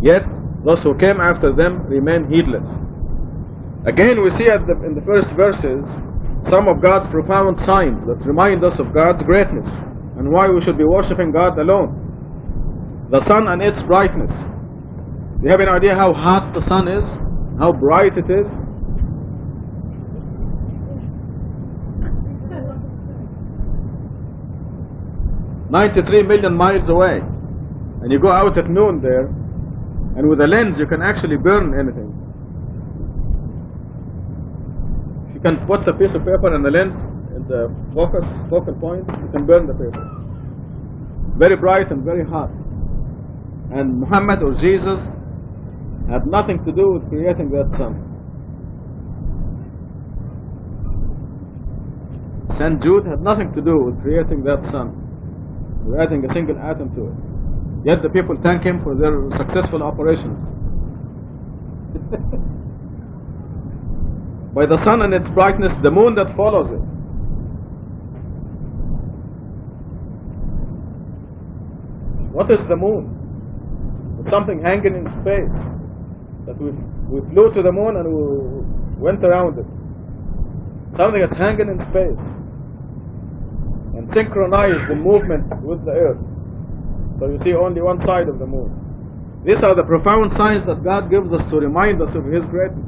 Yet those who came after them remain heedless. Again we see in the first verses some of God's profound signs that remind us of God's greatness and why we should be worshipping God alone. The sun and its brightness. Do you have any idea how hot the sun is? How bright it is? "93 million miles away," and you go out at noon there, and with a lens you can actually burn anything. If you can put a piece of paper and the lens in the focal point, you can burn the paper. Very bright and very hot. And Muhammad or Jesus had nothing to do with creating that sun. St. Jude had nothing to do with creating that sun, or adding a single atom to it. Yet the people thank him for their successful operations. By the sun and its brightness, the moon that follows it. What is the moon? The something hanging in space. That we flew to the moon and we went around it. Something that's hanging in space and synchronized the movement with the earth. So you see only one side of the moon. These are the profound signs that God gives us to remind us of His greatness.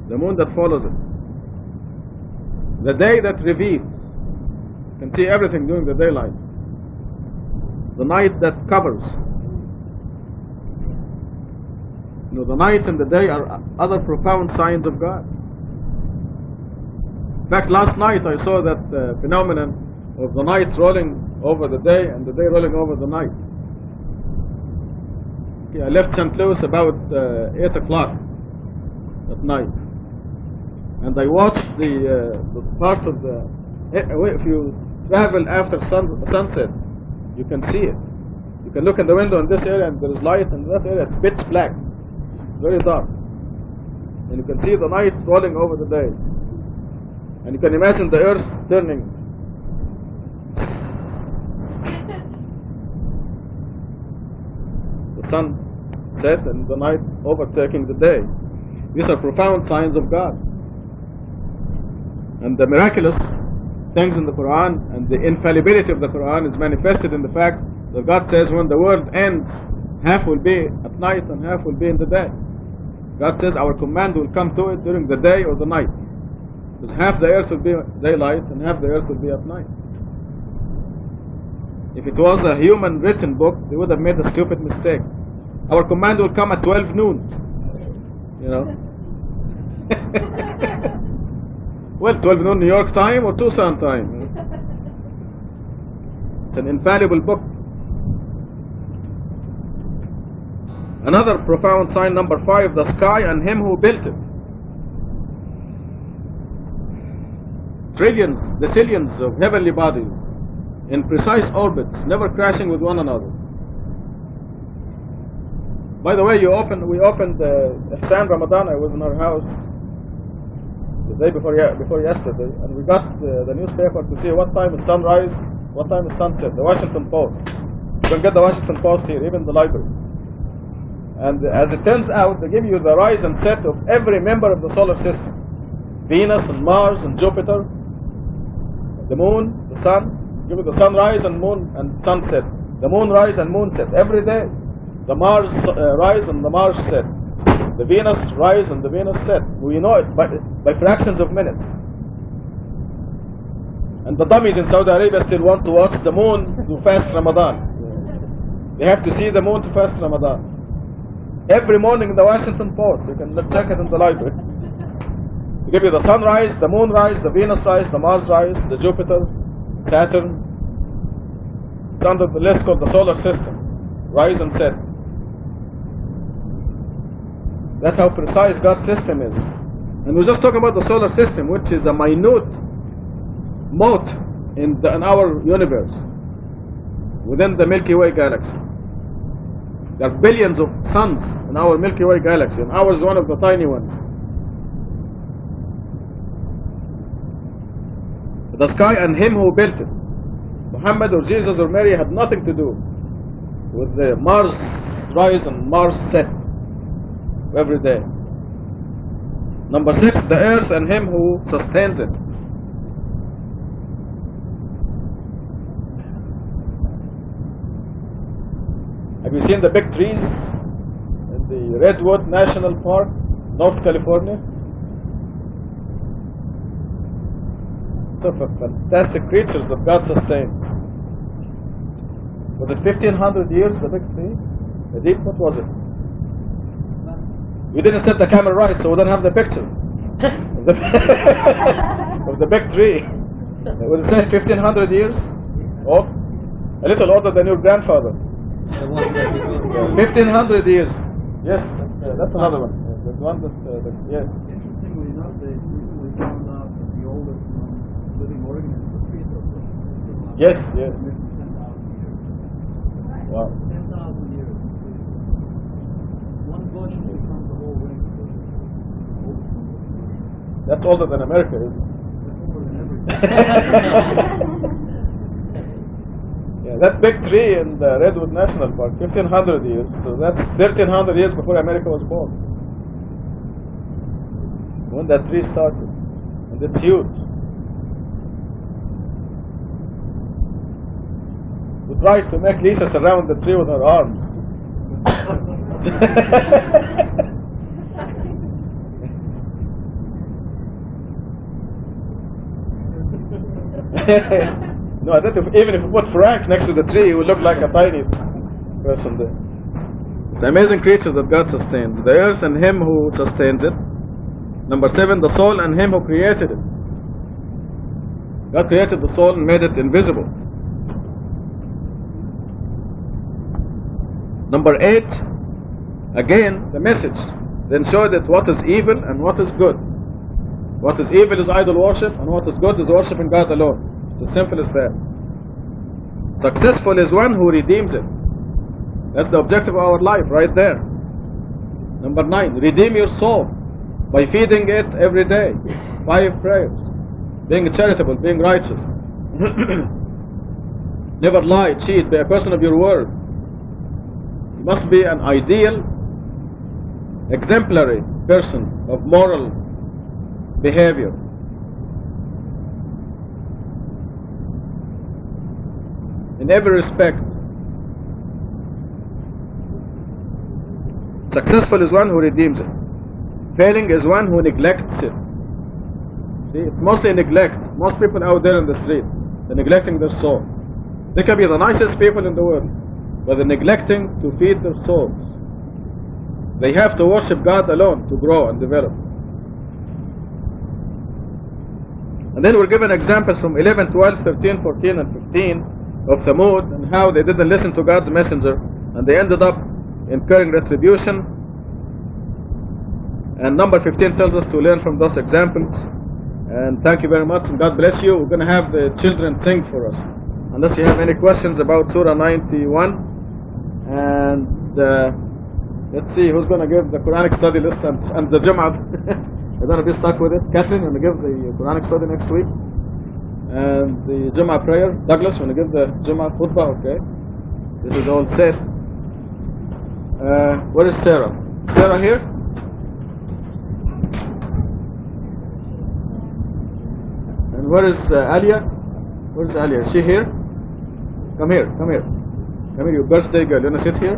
The moon that follows it. The day that reveals. You can see everything during the daylight. The night that covers. You know, the night and the day are other profound signs of God. In fact, last night I saw that phenomenon of the night rolling over the day and the day rolling over the night. I left St. Louis about 8 o'clock at night, and I watched the part of the. If you travel after sunset, you can see it. You can look in the window in this area, and there is light, and in that area it's pitch black, very dark, and you can see the night rolling over the day, and you can imagine the earth turning. The sun set and the night overtaking the day. These are profound signs of God. And the miraculous things in the Quran and the infallibility of the Quran is manifested in the fact that God says when the world ends, half will be at night and half will be in the day. God says our command will come to it during the day or the night. Because half the earth will be daylight and half the earth will be at night. If it was a human written book, they would have made a stupid mistake. Our command will come at 12 noon. You know? Well, 12 noon New York time or Tucson time. You know? It's an infallible book. Another profound sign, number 5, the sky and Him who built it. Trillions, decillions of heavenly bodies in precise orbits, never crashing with one another. By the way, we opened Ihsan Ramadan. I was in our house the day before yesterday, and we got the newspaper to see what time is sunrise, what time is sunset. The Washington Post. You can get the Washington Post here, even the library. And as it turns out, they give you the rise and set of every member of the solar system: Venus and Mars and Jupiter, the Moon, the Sun. Give you the sunrise and moon and sunset, the moon rise and moon set every day. The Mars rise and the Mars set, the Venus rise and the Venus set. We know it by fractions of minutes. And the dummies in Saudi Arabia still want to watch the moon to fast Ramadan. They have to see the moon to fast Ramadan. Every morning in the Washington Post, you can check it in the library. They give you the sunrise, the moon rise, the Venus rise, the Mars rise, the Jupiter, Saturn. It's under the list called the solar system, rise and set. That's how precise God's system is. And we just talk about the solar system, which is a minute mote in our universe, within the Milky Way galaxy. There are billions of suns in our Milky Way galaxy, and ours is one of the tiny ones. The sky and Him who built it. Muhammad or Jesus or Mary had nothing to do with the Mars rise and Mars set every day. Number 6, the earth and Him who sustains it. Have you seen the big trees in the Redwood National Park, North California? Sort of fantastic creatures that God sustains. Was it 1500 years, the big tree? What was it? We didn't set the camera right, so we don't have the picture of the big tree. Was it say 1500 years? Oh, a little older than your grandfather. 1500 years. Yes, that's another one. The one that, yes. Interestingly enough, they recently found out that the oldest living organism is 3,000 years. Yes, yes. 10,000 years. Wow. 10,000 years. One bush becomes a whole ring. That's older than America, isn't it? That's older than everything. Yeah. Yeah, that big tree in the Redwood National Park, 1,500 years. So that's 1,300 years before America was born. When that tree started. And it's huge. We tried to make Lisa surround the tree with her arms. No, I think even if we put Frank next to the tree, he would look like a tiny person there. The amazing creature that God sustains. The earth and Him who sustains it. Number 7, the soul and Him who created it. God created the soul and made it invisible. Number 8, again, the message. Then showed it what is evil and what is good. What is evil is idol worship, and what is good is worshiping God alone. It's as simple as that. Successful is one who redeems it. That's the objective of our life, right there. Number 9, redeem your soul by feeding it every day. 5 prayers. Being charitable, being righteous. Never lie, cheat, be a person of your word. You must be an ideal, exemplary person of moral behavior. In every respect. Successful is one who redeems it. Failing is one who neglects it. See, it's mostly neglect. Most people out there in the street, they're neglecting their soul. They can be the nicest people in the world, but they're neglecting to feed their souls. They have to worship God alone to grow and develop. And then we're given examples from 11, 12, 13, 14, and 15 of Thamud and how they didn't listen to God's messenger and they ended up incurring retribution. And number 15 tells us to learn from those examples. And thank you very much and God bless you. We're going to have the children sing for us. Unless you have any questions about Surah 91. And let's see who's going to give the Quranic study list and the Jum'ah. You're going to be stuck with it. Catherine, going to give the Quranic study next week. And the Jum'ah prayer. Douglas, going to give the Jum'ah khutbah. Okay. This is all set. Where is Sarah? Sarah here? And where is Alia? Where is Alia? Is she here? Come here, come here. Come here, you birthday girl. You want to sit here?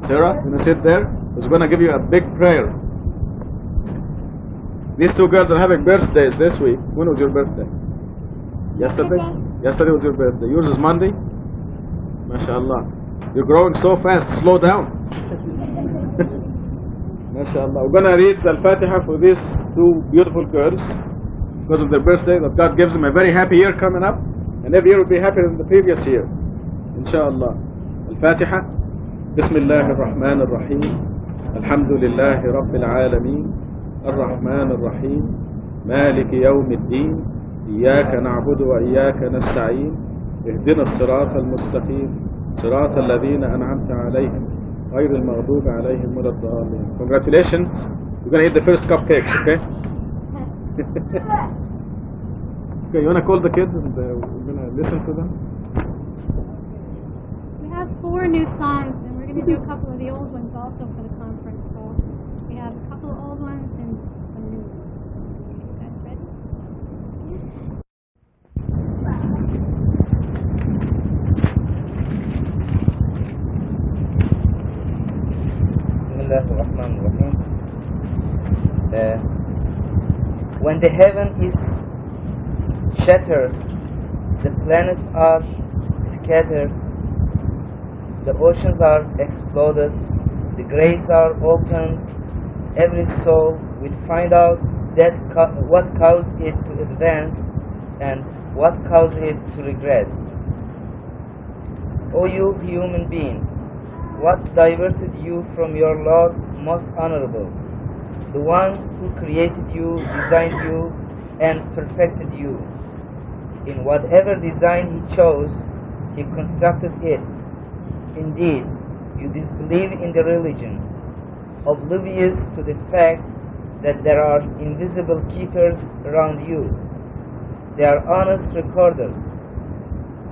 Sarah, you want to sit there? Who's going to give you a big prayer. These two girls are having birthdays this week. When was your birthday? Yesterday? Yesterday was your birthday. Yours is Monday? MashaAllah. You're growing so fast. Slow down. MashaAllah. We're going to read Al-Fatiha for these two beautiful girls because of their birthday, that God gives them a very happy year coming up, and every year will be happier than the previous year. Inshallah. Al-Fatiha. Bismillah ar-Rahman ar-Rahim. Alhamdulillahi Rabbil Alameen. الرحمن الرحيم مالك يوم الدين إياك نعبد وإياك نستعين اهدنا الصراط المستقيم صراط الذين أنعمت عليهم غير المغضوب عليهم ولا الضالين. Congratulations, you're going to eat the first cupcakes, okay? Okay, you want to call the kids and we're going to listen to them? We have 4 new songs and we're going to do a couple of the old ones also for the conference call. We have a couple of old ones and some new ones. You guys ready? Bismillah ar-Rahman ar-Rahim. When the heaven is shattered, the planets are scattered, the oceans are exploded, the graves are opened, every soul will find out that what caused it to advance and what caused it to regret. O you human being, what diverted you from your Lord most honorable, the one who created you, designed you, and perfected you? In whatever design He chose, He constructed it. Indeed, you disbelieve in the religion, oblivious to the fact that there are invisible keepers around you. They are honest recorders.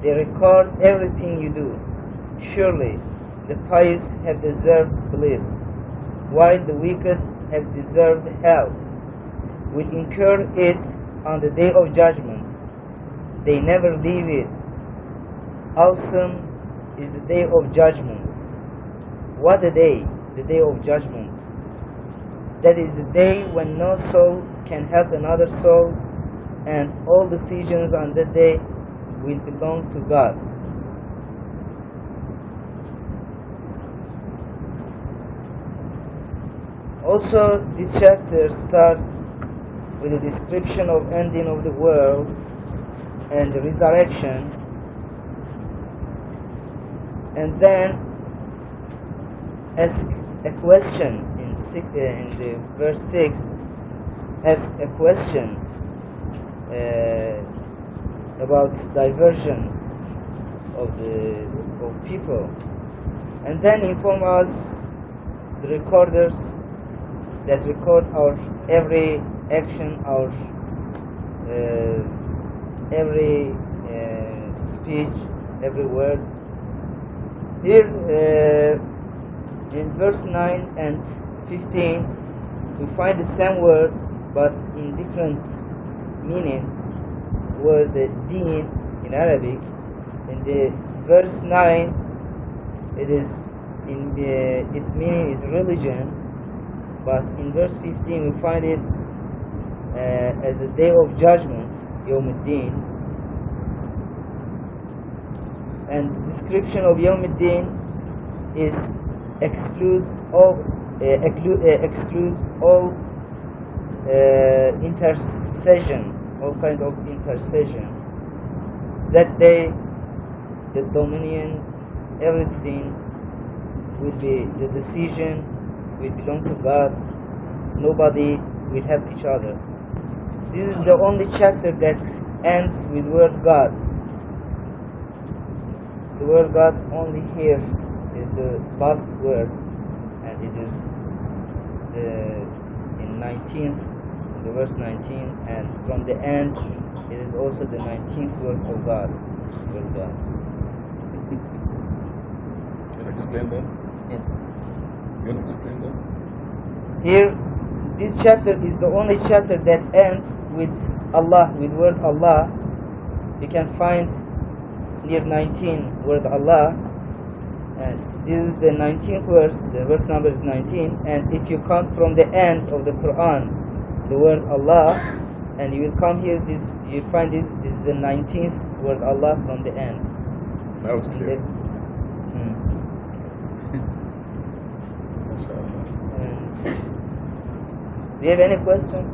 They record everything you do. Surely the pious have deserved bliss, while the wicked have deserved hell. Will incur it on the day of judgment. They never leave it. Awesome is the day of judgment. What a day, the day of judgment. That is the day when no soul can help another soul, and all decisions on that day will belong to God. Also, this chapter starts with a description of ending of the world and the resurrection, and then asks a question in the verse 6, asks a question about diversion of people, and then inform us, the recorders that record our every action, our every speech, every word. Here in verse 9 and 15 we find the same word but in different meaning. Word the deen in Arabic. In the verse 9 it is its meaning is religion, but in verse 15 we find it as the day of judgment, Yawm al-Din. And the description of Yawm al-Din is excludes all intercession, all kind of intercession. That day, the dominion, everything will be, the decision will belong to God. Nobody will help each other. This is the only chapter that ends with word God. The word God only here is the last word, and it is in 19th, the verse 19, and from the end it is also the 19th word of God. Word God. Can you explain that? Yes. Can you explain that? Here, this chapter is the only chapter that ends with Allah, with word Allah. You can find near 19 word Allah, and this is the 19th verse. The verse number is 19, and if you count from the end of the Quran the word Allah, and you will come here, this you find this is the 19th word Allah from the end. Now it's clear. Do you have any question?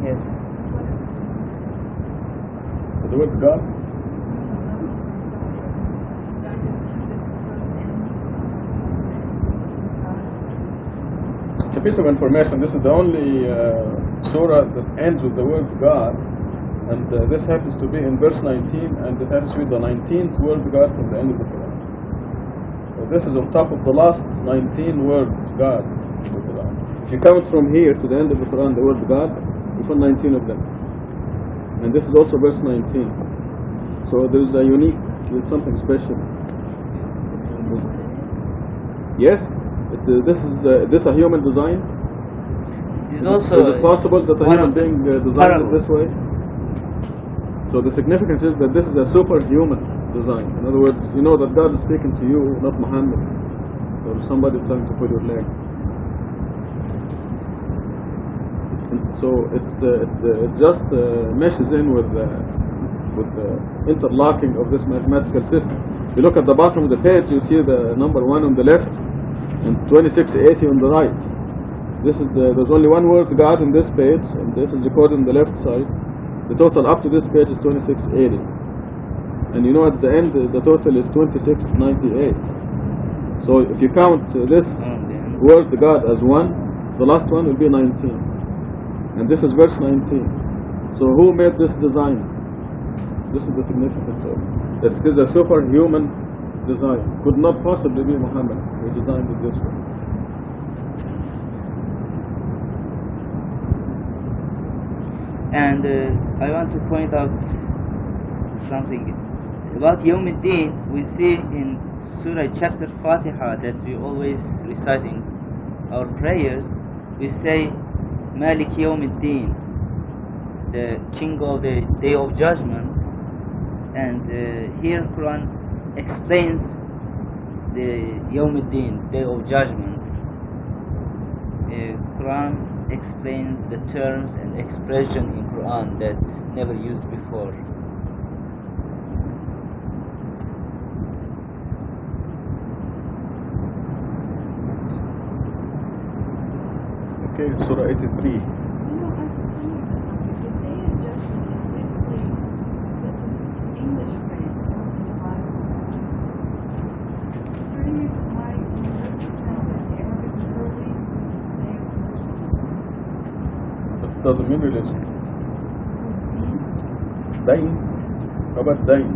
Yes. The word God? It's a piece of information. This is the only surah that ends with the word God, and this happens to be in verse 19, and it happens to be the 19th word God from the end of the Quran. So this is on top of the last 19 words God in the Quran. If you count from here to the end of the Quran, the word God, you find 19 of them. And this is also verse 19. So there is a unique, something special. Yes? This is a human design? It is Is also it possible that a one human of the being designed it parables. this way? So the significance is that this is a superhuman design. In other words, you know that God is speaking to you, not Muhammad, or somebody trying to pull your leg. And so it just meshes in with the interlocking of this mathematical system. You look at the bottom of the page, you see the number 1 on the left and 2680 on the right. There's only one word God in this page, and this is recorded on the left side. The total up to this page is 2680. And you know at the end the total is 2698. So if you count this word God as 1, the last one will be 19. And this is verse 19. So who made this design? This is the significance of it. That it is a superhuman design. Could not possibly be Muhammad who designed it this way. And I want to point out something about Yawm al-Din. We see in Surah chapter Fatiha that we always reciting our prayers. We say Malik Yawm al-Din, the King of the Day of Judgment. And here Quran explains the Yawm al-Din, Day of Judgment. Quran explains the terms and expression in Quran that never used before. Okay, Surah 83. You know, I the Day of Judgment is basically the English phrase that comes in the Bible. During your life, you represent the Arabic early Day of Judgment. That doesn't mean religion. Dain. How about Dain?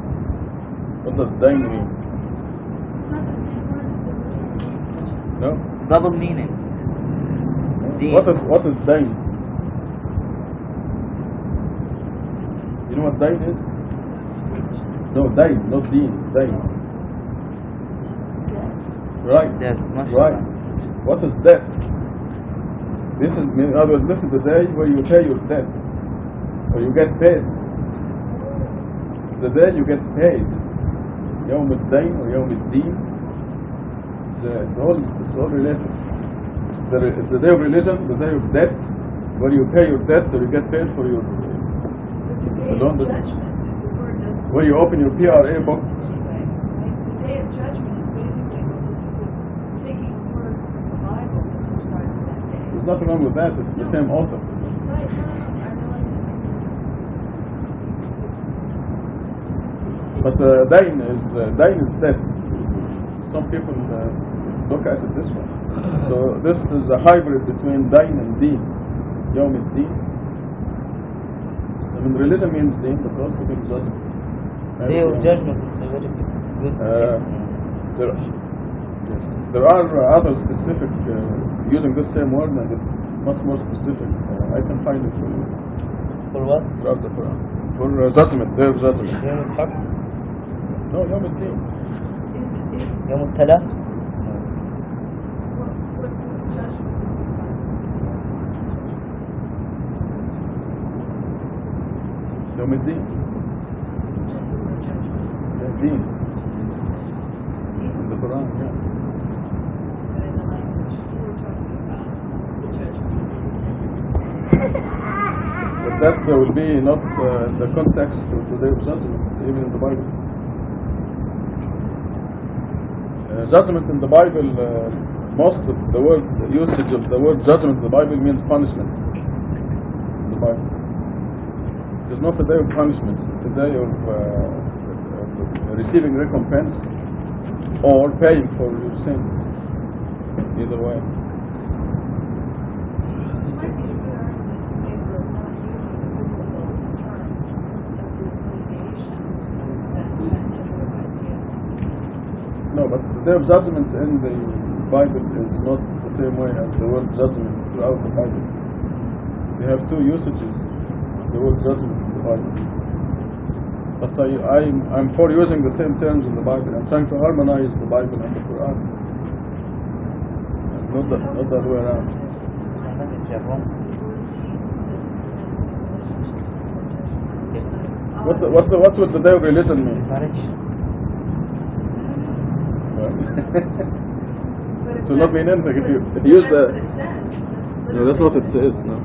What does Dain mean? It's not the same word as the word. No? Double meaning. Din. What is Dain? You know what Dain is? No, Dain, not Deen. Dain. Right. Death, Right. What is death? This is, in other words, this is the day where you pay your debt, or you get paid. The day you get paid. Yawm al-Dain or Yawm al-Din. It's all related. It's the day of religion, the day of debt, where you pay your debt, so you get paid for your loan. Where you open your PRA book. The Day of Judgment is basically taking the word from the Bible and describing that day. There's nothing wrong with that. It's the same author. Right, I realize But Dain is debt. Some people look at it this way. So this is a hybrid between Dain and Deen. Yawm al-Din. I mean, religion means Deen, but also means judgment. Day of Judgment is a very good text. There are other specific, using this same word, and it's much more specific. I can find it for you. For what? Throughout the Quran. For judgment, day of judgment. Yawm al-Haq? No, Yawm al-Din. Yawm al-Talaq? Yawm al-Din. Yeah, Deen. In the Quran, yeah. But in the language we're talking about the judgment. But that will be not the context of the day of judgment, even in the Bible. Judgment in the Bible, most of the word usage of the word judgment in the Bible means punishment. In the Bible. It is not a day of punishment, it's a day of receiving recompense or paying for your sins. Either way. It might be a good argument in favor of not using the biblical term of this litigation, that general idea. No, but the day of judgment in the Bible is not the same way as the word judgment throughout the Bible. You have two usages of the word judgment in the Bible. But I'm for using the same terms in the Bible. I'm trying to harmonize the Bible and the Quran. And not the other way around. What would the day of religion mean? It will not mean anything if you use the. No, that's not what it says. No.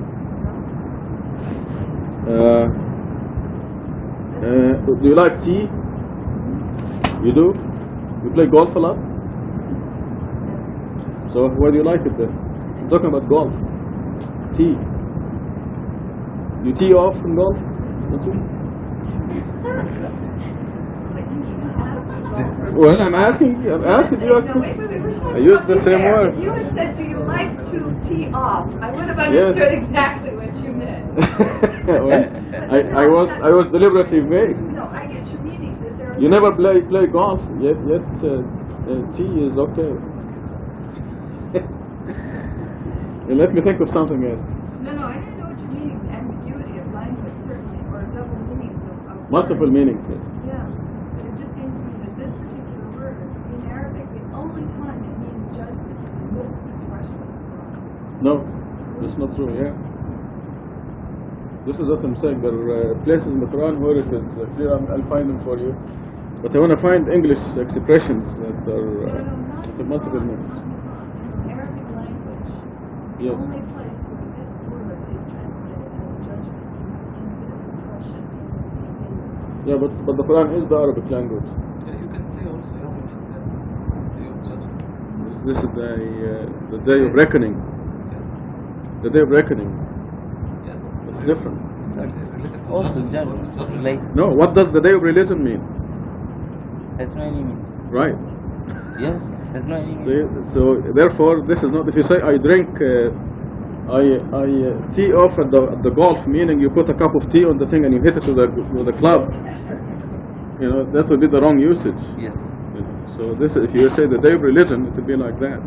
Do you like tea? You do? You play golf a lot? So why do you like it then? I'm talking about golf. Tea. You tee off from golf? Don't you? Well, I'm asking you. No, wait, I used the same word. You had said, do you like to tee off? I would have understood exactly what you meant. Well, I was deliberately vague. No, I get your meaning that there You never play golf, yet T is okay. And let me think of something else. No, I didn't know what you mean, ambiguity of language, certainly, or double meanings of Multiple meanings. Yes. Yeah, but it just seems to me that this particular word in Arabic, the only time it means judgment is in this expression. No, that's not true. Yeah. This is what I'm saying. There are places in the Quran where it is clear. I'll find them for you. But I want to find English expressions that are with multiple meanings. In Arabic language, the Yes. only place where this word is translated as judgment in this expression is in Yeah, but the Quran is the Arabic language. Yeah, you can say also Yom Day of Judgment. This is the day of reckoning. The day of reckoning. Yeah. It's different. Also judgment. Like, No, what does the day of religion mean? has no any meaning. Right. Yes, has no any meaning. So therefore, this is not. If you say I drink, I tee off at the golf, meaning you put a cup of tea on the thing and you hit it with the club. You know, that would be the wrong usage. Yes. You know, so this, if you say the day of religion, it would be like that.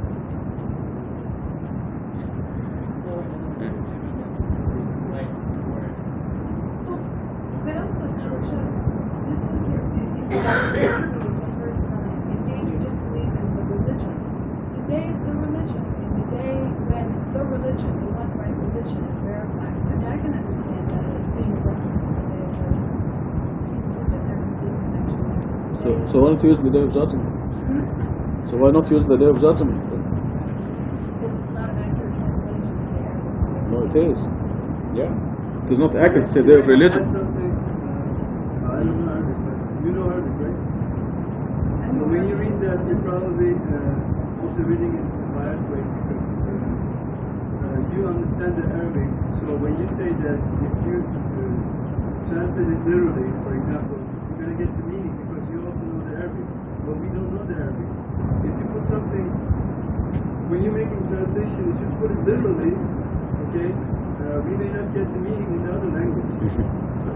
But also, Georgia, this is your, the first time, again, you just believe in the religion. The day is the religion, and the day when the religion, the one right religion is verified. I mean, I can understand that as being a reference to the day of judgment. But there is this connection there. So why not use the day of judgment? So why not use the day of judgment? It's not an accurate translation of the Arabic. No, it is. Yeah. It is not accurate to say day of religion. I don't know Arabic, but you know Arabic, right? So when you read that, you're probably also reading it the right way because you understand the Arabic. So when you say that if you translate it literally, for example, you're going to get the meaning because you also know the Arabic. But we don't know the Arabic. If you put something, when you're making translation, if you put it literally, okay, we may not get the meaning in the other language.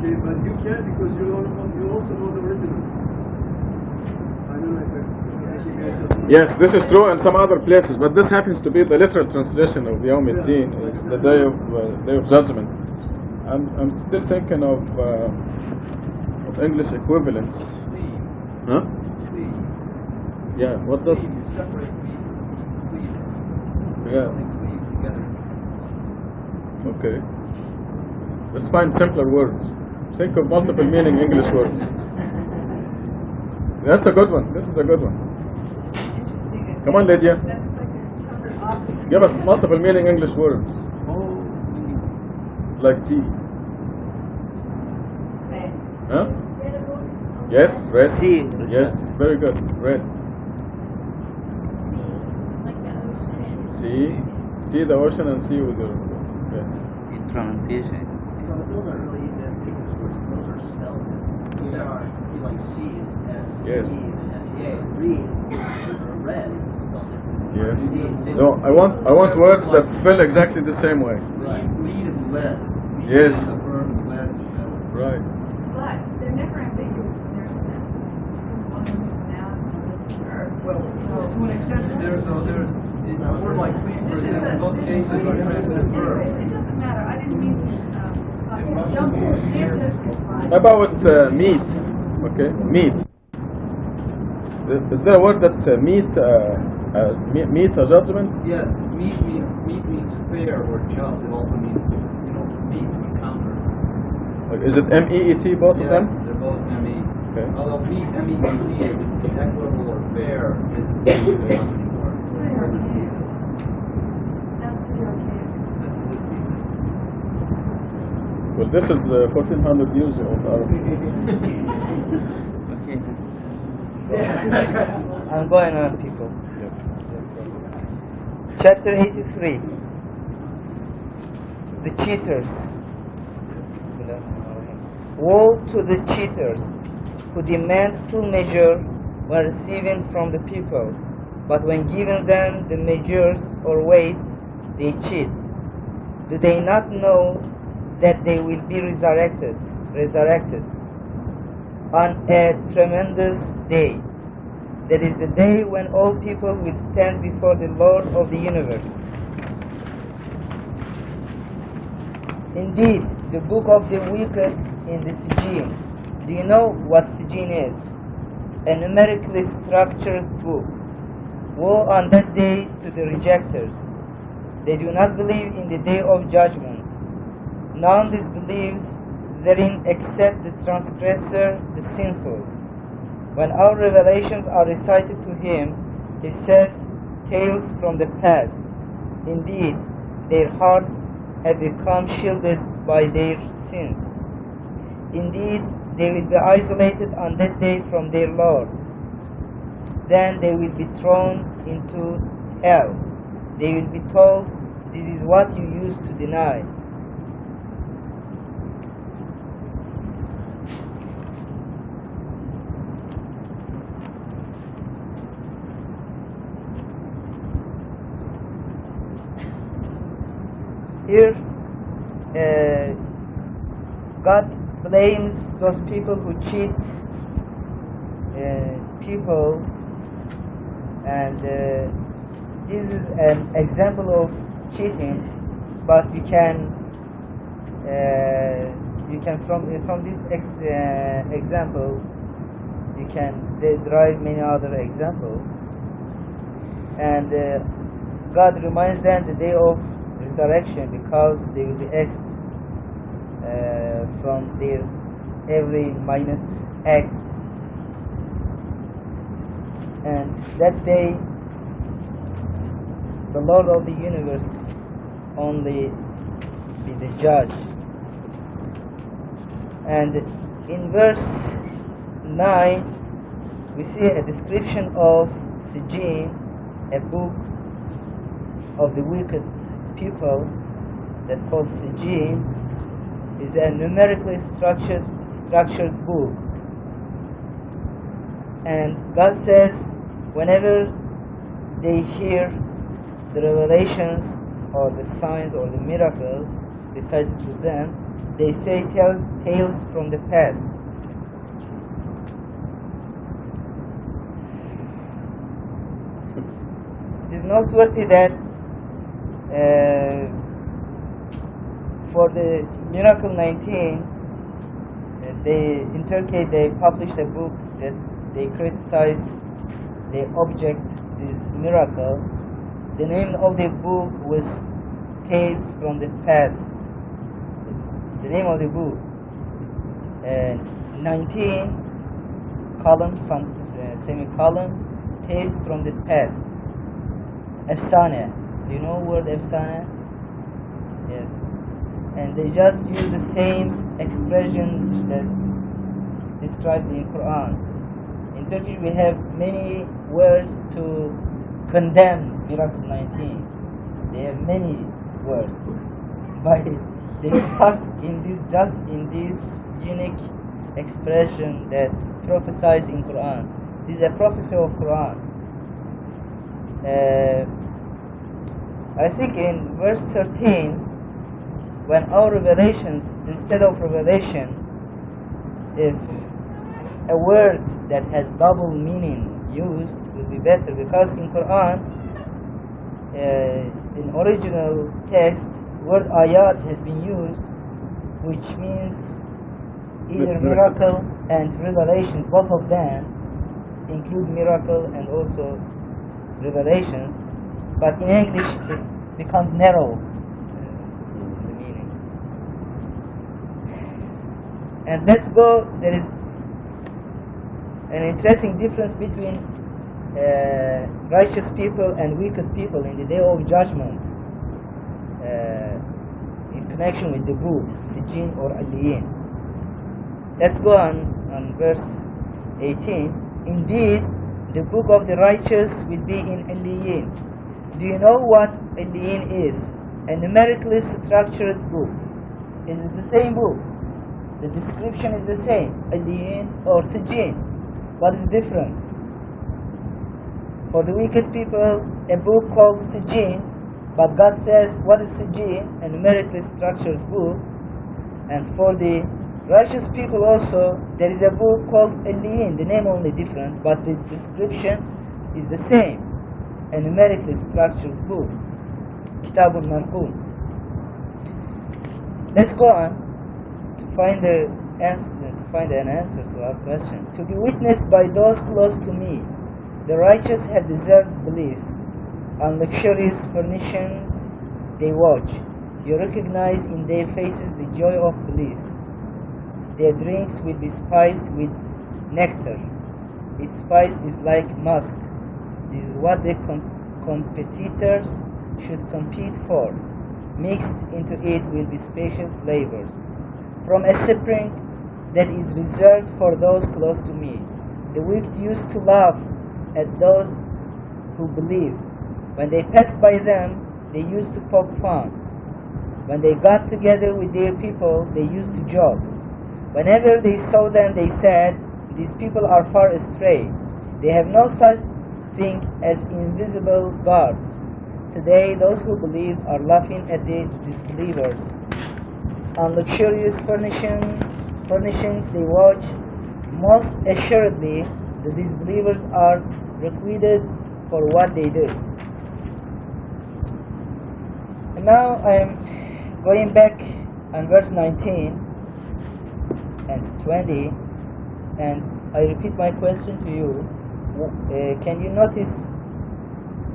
Okay, but you can because you also know the original. I know that. Yes, this is true in some other places, but this happens to be the literal translation of Yawm al-Din, is the day of judgment. I'm still thinking of English equivalents. Huh? Yeah. What does? You separate meat from sleeve. Yeah. Sleeve together. Okay. Let's find simpler words. Think of multiple meaning English words. That's a good one. This is a good one. Come on, Lydia. That's like a covered object. Give us multiple meaning English words. Like tea. Huh? Yes, red. Sea. Yes, very good. Red. Like the ocean. See the ocean and see with your. Okay. In pronunciation. So those aren't really English words, those are spelled. Those are, like C is S-E Yes. and S-E-A. Read, or red is spelled differently. Yes. No, I want words that spell exactly the same way. Right. Read is lead. Yes. Is a verb, lead is a verb. Right. But they're never ambiguous in their sense. One of them is a noun, one of them is a verb. Well, to an extent, there's a word like sleeve, for example, both cases are transitive verbs. It doesn't matter. I didn't mean to jump in. It just is fine. How about meat? Okay, meat. Is there a word that meat a judgment? Yeah, meat means fair or just. It also means, meet, encounter. Like, is it MEET, both of them? They're both M-E. Okay. Although meet, M-E-E-T, is equitable or fair is the judgment word. That's the archaic. Well, this is 1400 years old. Okay. I'm going on, people. Yes. Chapter 83. The cheaters. Woe to the cheaters who demand full measure when receiving from the people, but when given them the measures or weight, they cheat. Do they not know that they will be resurrected? on a tremendous day. That is the day when all people will stand before the Lord of the universe. Indeed, the book of the wicked in the Sijin. Do you know what Sijin is? A numerically structured book. Woe on that day to the rejectors. They do not believe in the day of judgment. None disbelieves therein except the transgressor, the sinful. When our revelations are recited to him, he says tales from the past. Indeed, their hearts have become shielded by their sins. Indeed, they will be isolated on that day from their Lord. Then they will be thrown into hell. They will be told, this is what you used to deny. Here, God blames those people who cheat people, and this is an example of cheating. But you can from this example you can derive many other examples, and God reminds them the day of resurrection, because they will be asked from their every minute act, and that day the Lord of the universe only be the judge. And in verse 9 we see a description of Sijin, a book of the wicked people that called Sijin, is a numerically structured book. And God says whenever they hear the revelations or the signs or the miracles recited to them, they say tales from the past. It is noteworthy that for the Miracle 19, in Turkey they published a book that they criticize, they object this miracle. The name of the book was Tales from the Past. The name of the book. 19 column, semicolon, Tales from the Past. Efsane. Do you know the word Efsane? Yes. And they just use the same expressions that described in Quran. In Turkish we have many words to condemn Miracle 19. They have many words, but they stuck in this unique expression that prophesied in Quran. This is a prophecy of Quran. I think in verse 13, when our revelations, instead of revelation, if a word that has double meaning used will be better, because in Quran, in original text, word ayat has been used, which means either miracle and revelation. Both of them include miracle and also revelation, but in English it becomes narrow, the meaning. And let's go, there is an interesting difference between righteous people and wicked people in the day of judgment, in connection with the book Sijin or Aliyin. Let's go on verse 18. Indeed, the book of the righteous will be in Aliyin. Do you know what Aliyin is? A numerically structured book. It is the same book. The description is the same, Aliyin or Sijin. What is the difference? For the wicked people, a book called Sijin, but God says, what is Sijin? A numerically structured book. And for the Righteous people also, there is a book called Eliyin, the name only different, but the description is the same. A numerically structured book. Kitabul Marqum. Let's go on to find an answer to our question. To be witnessed by those close to me, the righteous have deserved bliss. On luxurious furnishings they watch. You recognize in their faces the joy of bliss. Their drinks will be spiced with nectar. Its spice is like musk. This is what the competitors should compete for. Mixed into it will be special flavors. From a spring that is reserved for those close to me. The wicked used to laugh at those who believe. When they passed by them, they used to poke fun. When they got together with their people, they used to joke. Whenever they saw them, they said, "These people are far astray. They have no such thing as invisible gods." Today, those who believe are laughing at the disbelievers. On luxurious furnishings they watch. Most assuredly, the disbelievers are requited for what they do. And now I am going back on verse 19 and 20, and I repeat my question to you. Can you notice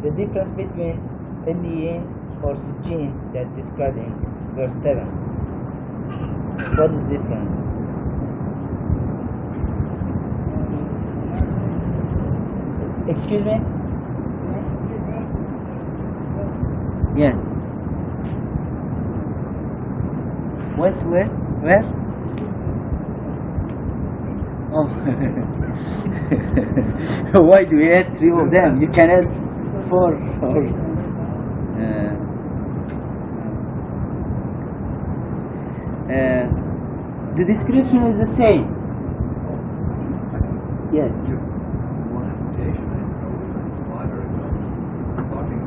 the difference between Eliyin or Sijin that described in verse 7? What is the difference? Excuse me? Yes. Where? Oh. Why do we add 3 of them? You can add 4 or the description is the same. Yes. One implication, I know we can apply very well. Talking,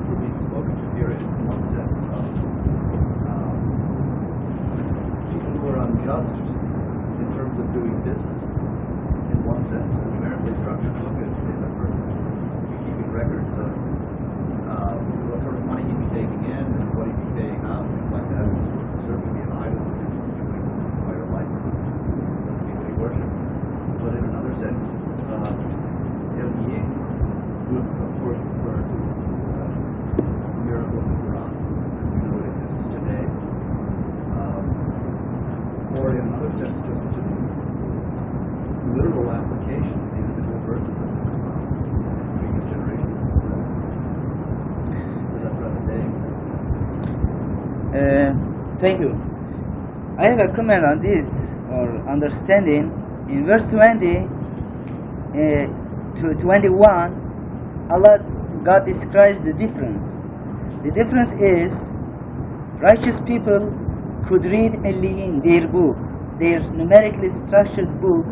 we're being spoken to here in one sense of people who are unjust in terms of doing business. In one sense, a numerically structured book is a person keeping records of what sort of money he'd be taking in and what he'd be paying out, things like that. It would certainly be an item that he's doing quite a life of people he worships. But in another sense, Eliyin would, of course, refer to the miracle of the Quran, as we know it exists today. Or in another sense, just to the literal application of the individual verses of the Quran in previous generations. Is that rather vague? Thank you. I have a comment on this, or understanding. In verse 20 to 21, God describes the difference. The difference is, righteous people could read Eliyin, their book, their numerically structured book.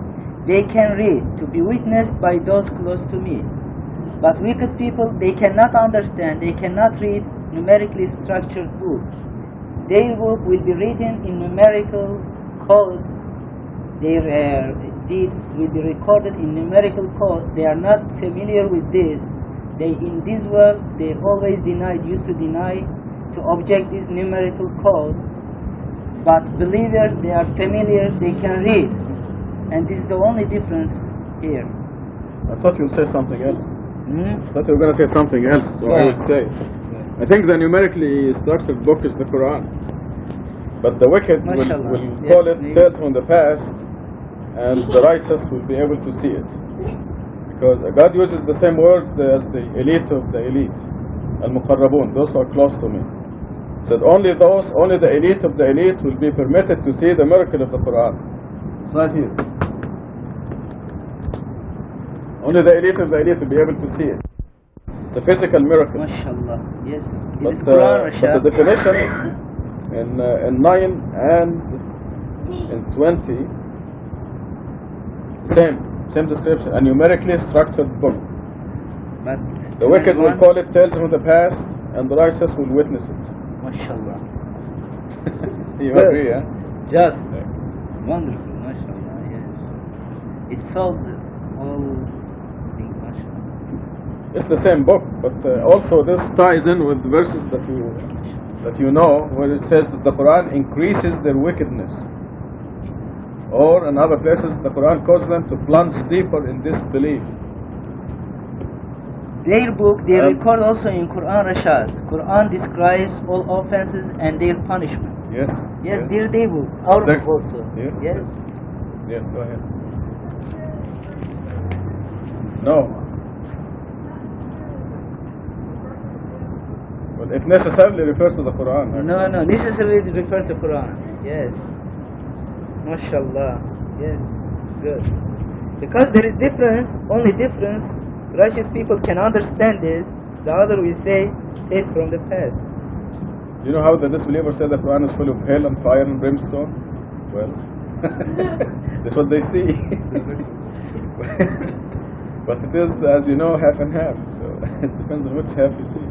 They can read, to be witnessed by those close to me. But wicked people, they cannot understand, they cannot read numerically structured books. Their book will be written in numerical code. Their deeds will be recorded in numerical code. They are not familiar with this. In this world, they always used to deny to object this numerical code. But believers, they are familiar, they can read. And this is the only difference here. I thought you would say something else. I thought you were going to say something else, so I would say. I think the numerically structured book is the Quran. But the wicked will call it tales from the past, and the righteous will be able to see it. Because God uses the same word as the elite of the elite, al-muqarrabun, those who are close to me. Said only the elite of the elite will be permitted to see the miracle of the Quran. It's not here. Only the elite of the elite will be able to see it. It's a physical miracle. MashaAllah. Yes. But the definition in 9 and in 20, same description, a numerically structured book. But the wicked will call it tales from the past, and the righteous will witness it. MashaAllah. You agree, huh? Just. Wonderful, mashallah, yes. It solved all things, mashallah. It's the same book, but also this ties in with verses that you know, where it says that the Quran increases their wickedness. Or in other places, the Quran calls them to plunge deeper in disbelief. Their book, they record also in Quran Rashad. Quran describes all offenses and their punishment. Yes. Yes, their book. Our book Exactly. also. Yes. Yes. Yes, go ahead. No. Well, it necessarily refers to the Quran. actually. No, necessarily it refers to Quran. Yes. MashaAllah. Yes. Good. Because there is difference, only difference, righteous people can understand this, the other will say, it's from the past. You know how the disbelievers say the Quran is full of hell and fire and brimstone? Well, that's what they see. But it is, as you know, half and half. So it depends on which half you see.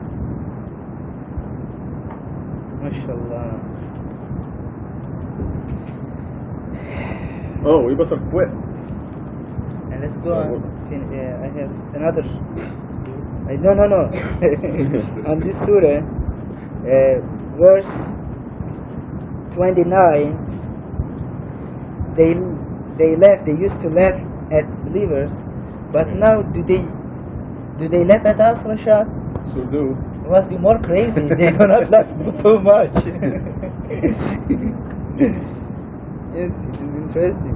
MashaAllah. Oh, we better quit. And let's go on. I have another. No. On this surah, verse 29, they used to laugh at believers, but now do they laugh at us, Rashad? So do. It must be more crazy. They do not laugh too much. Yes, it is interesting.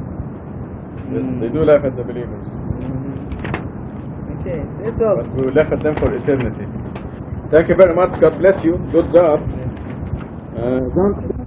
Yes, they do laugh at the believers. Okay, that's all. But we will laugh at them for eternity. Thank you very much. God bless you. Good job. Don't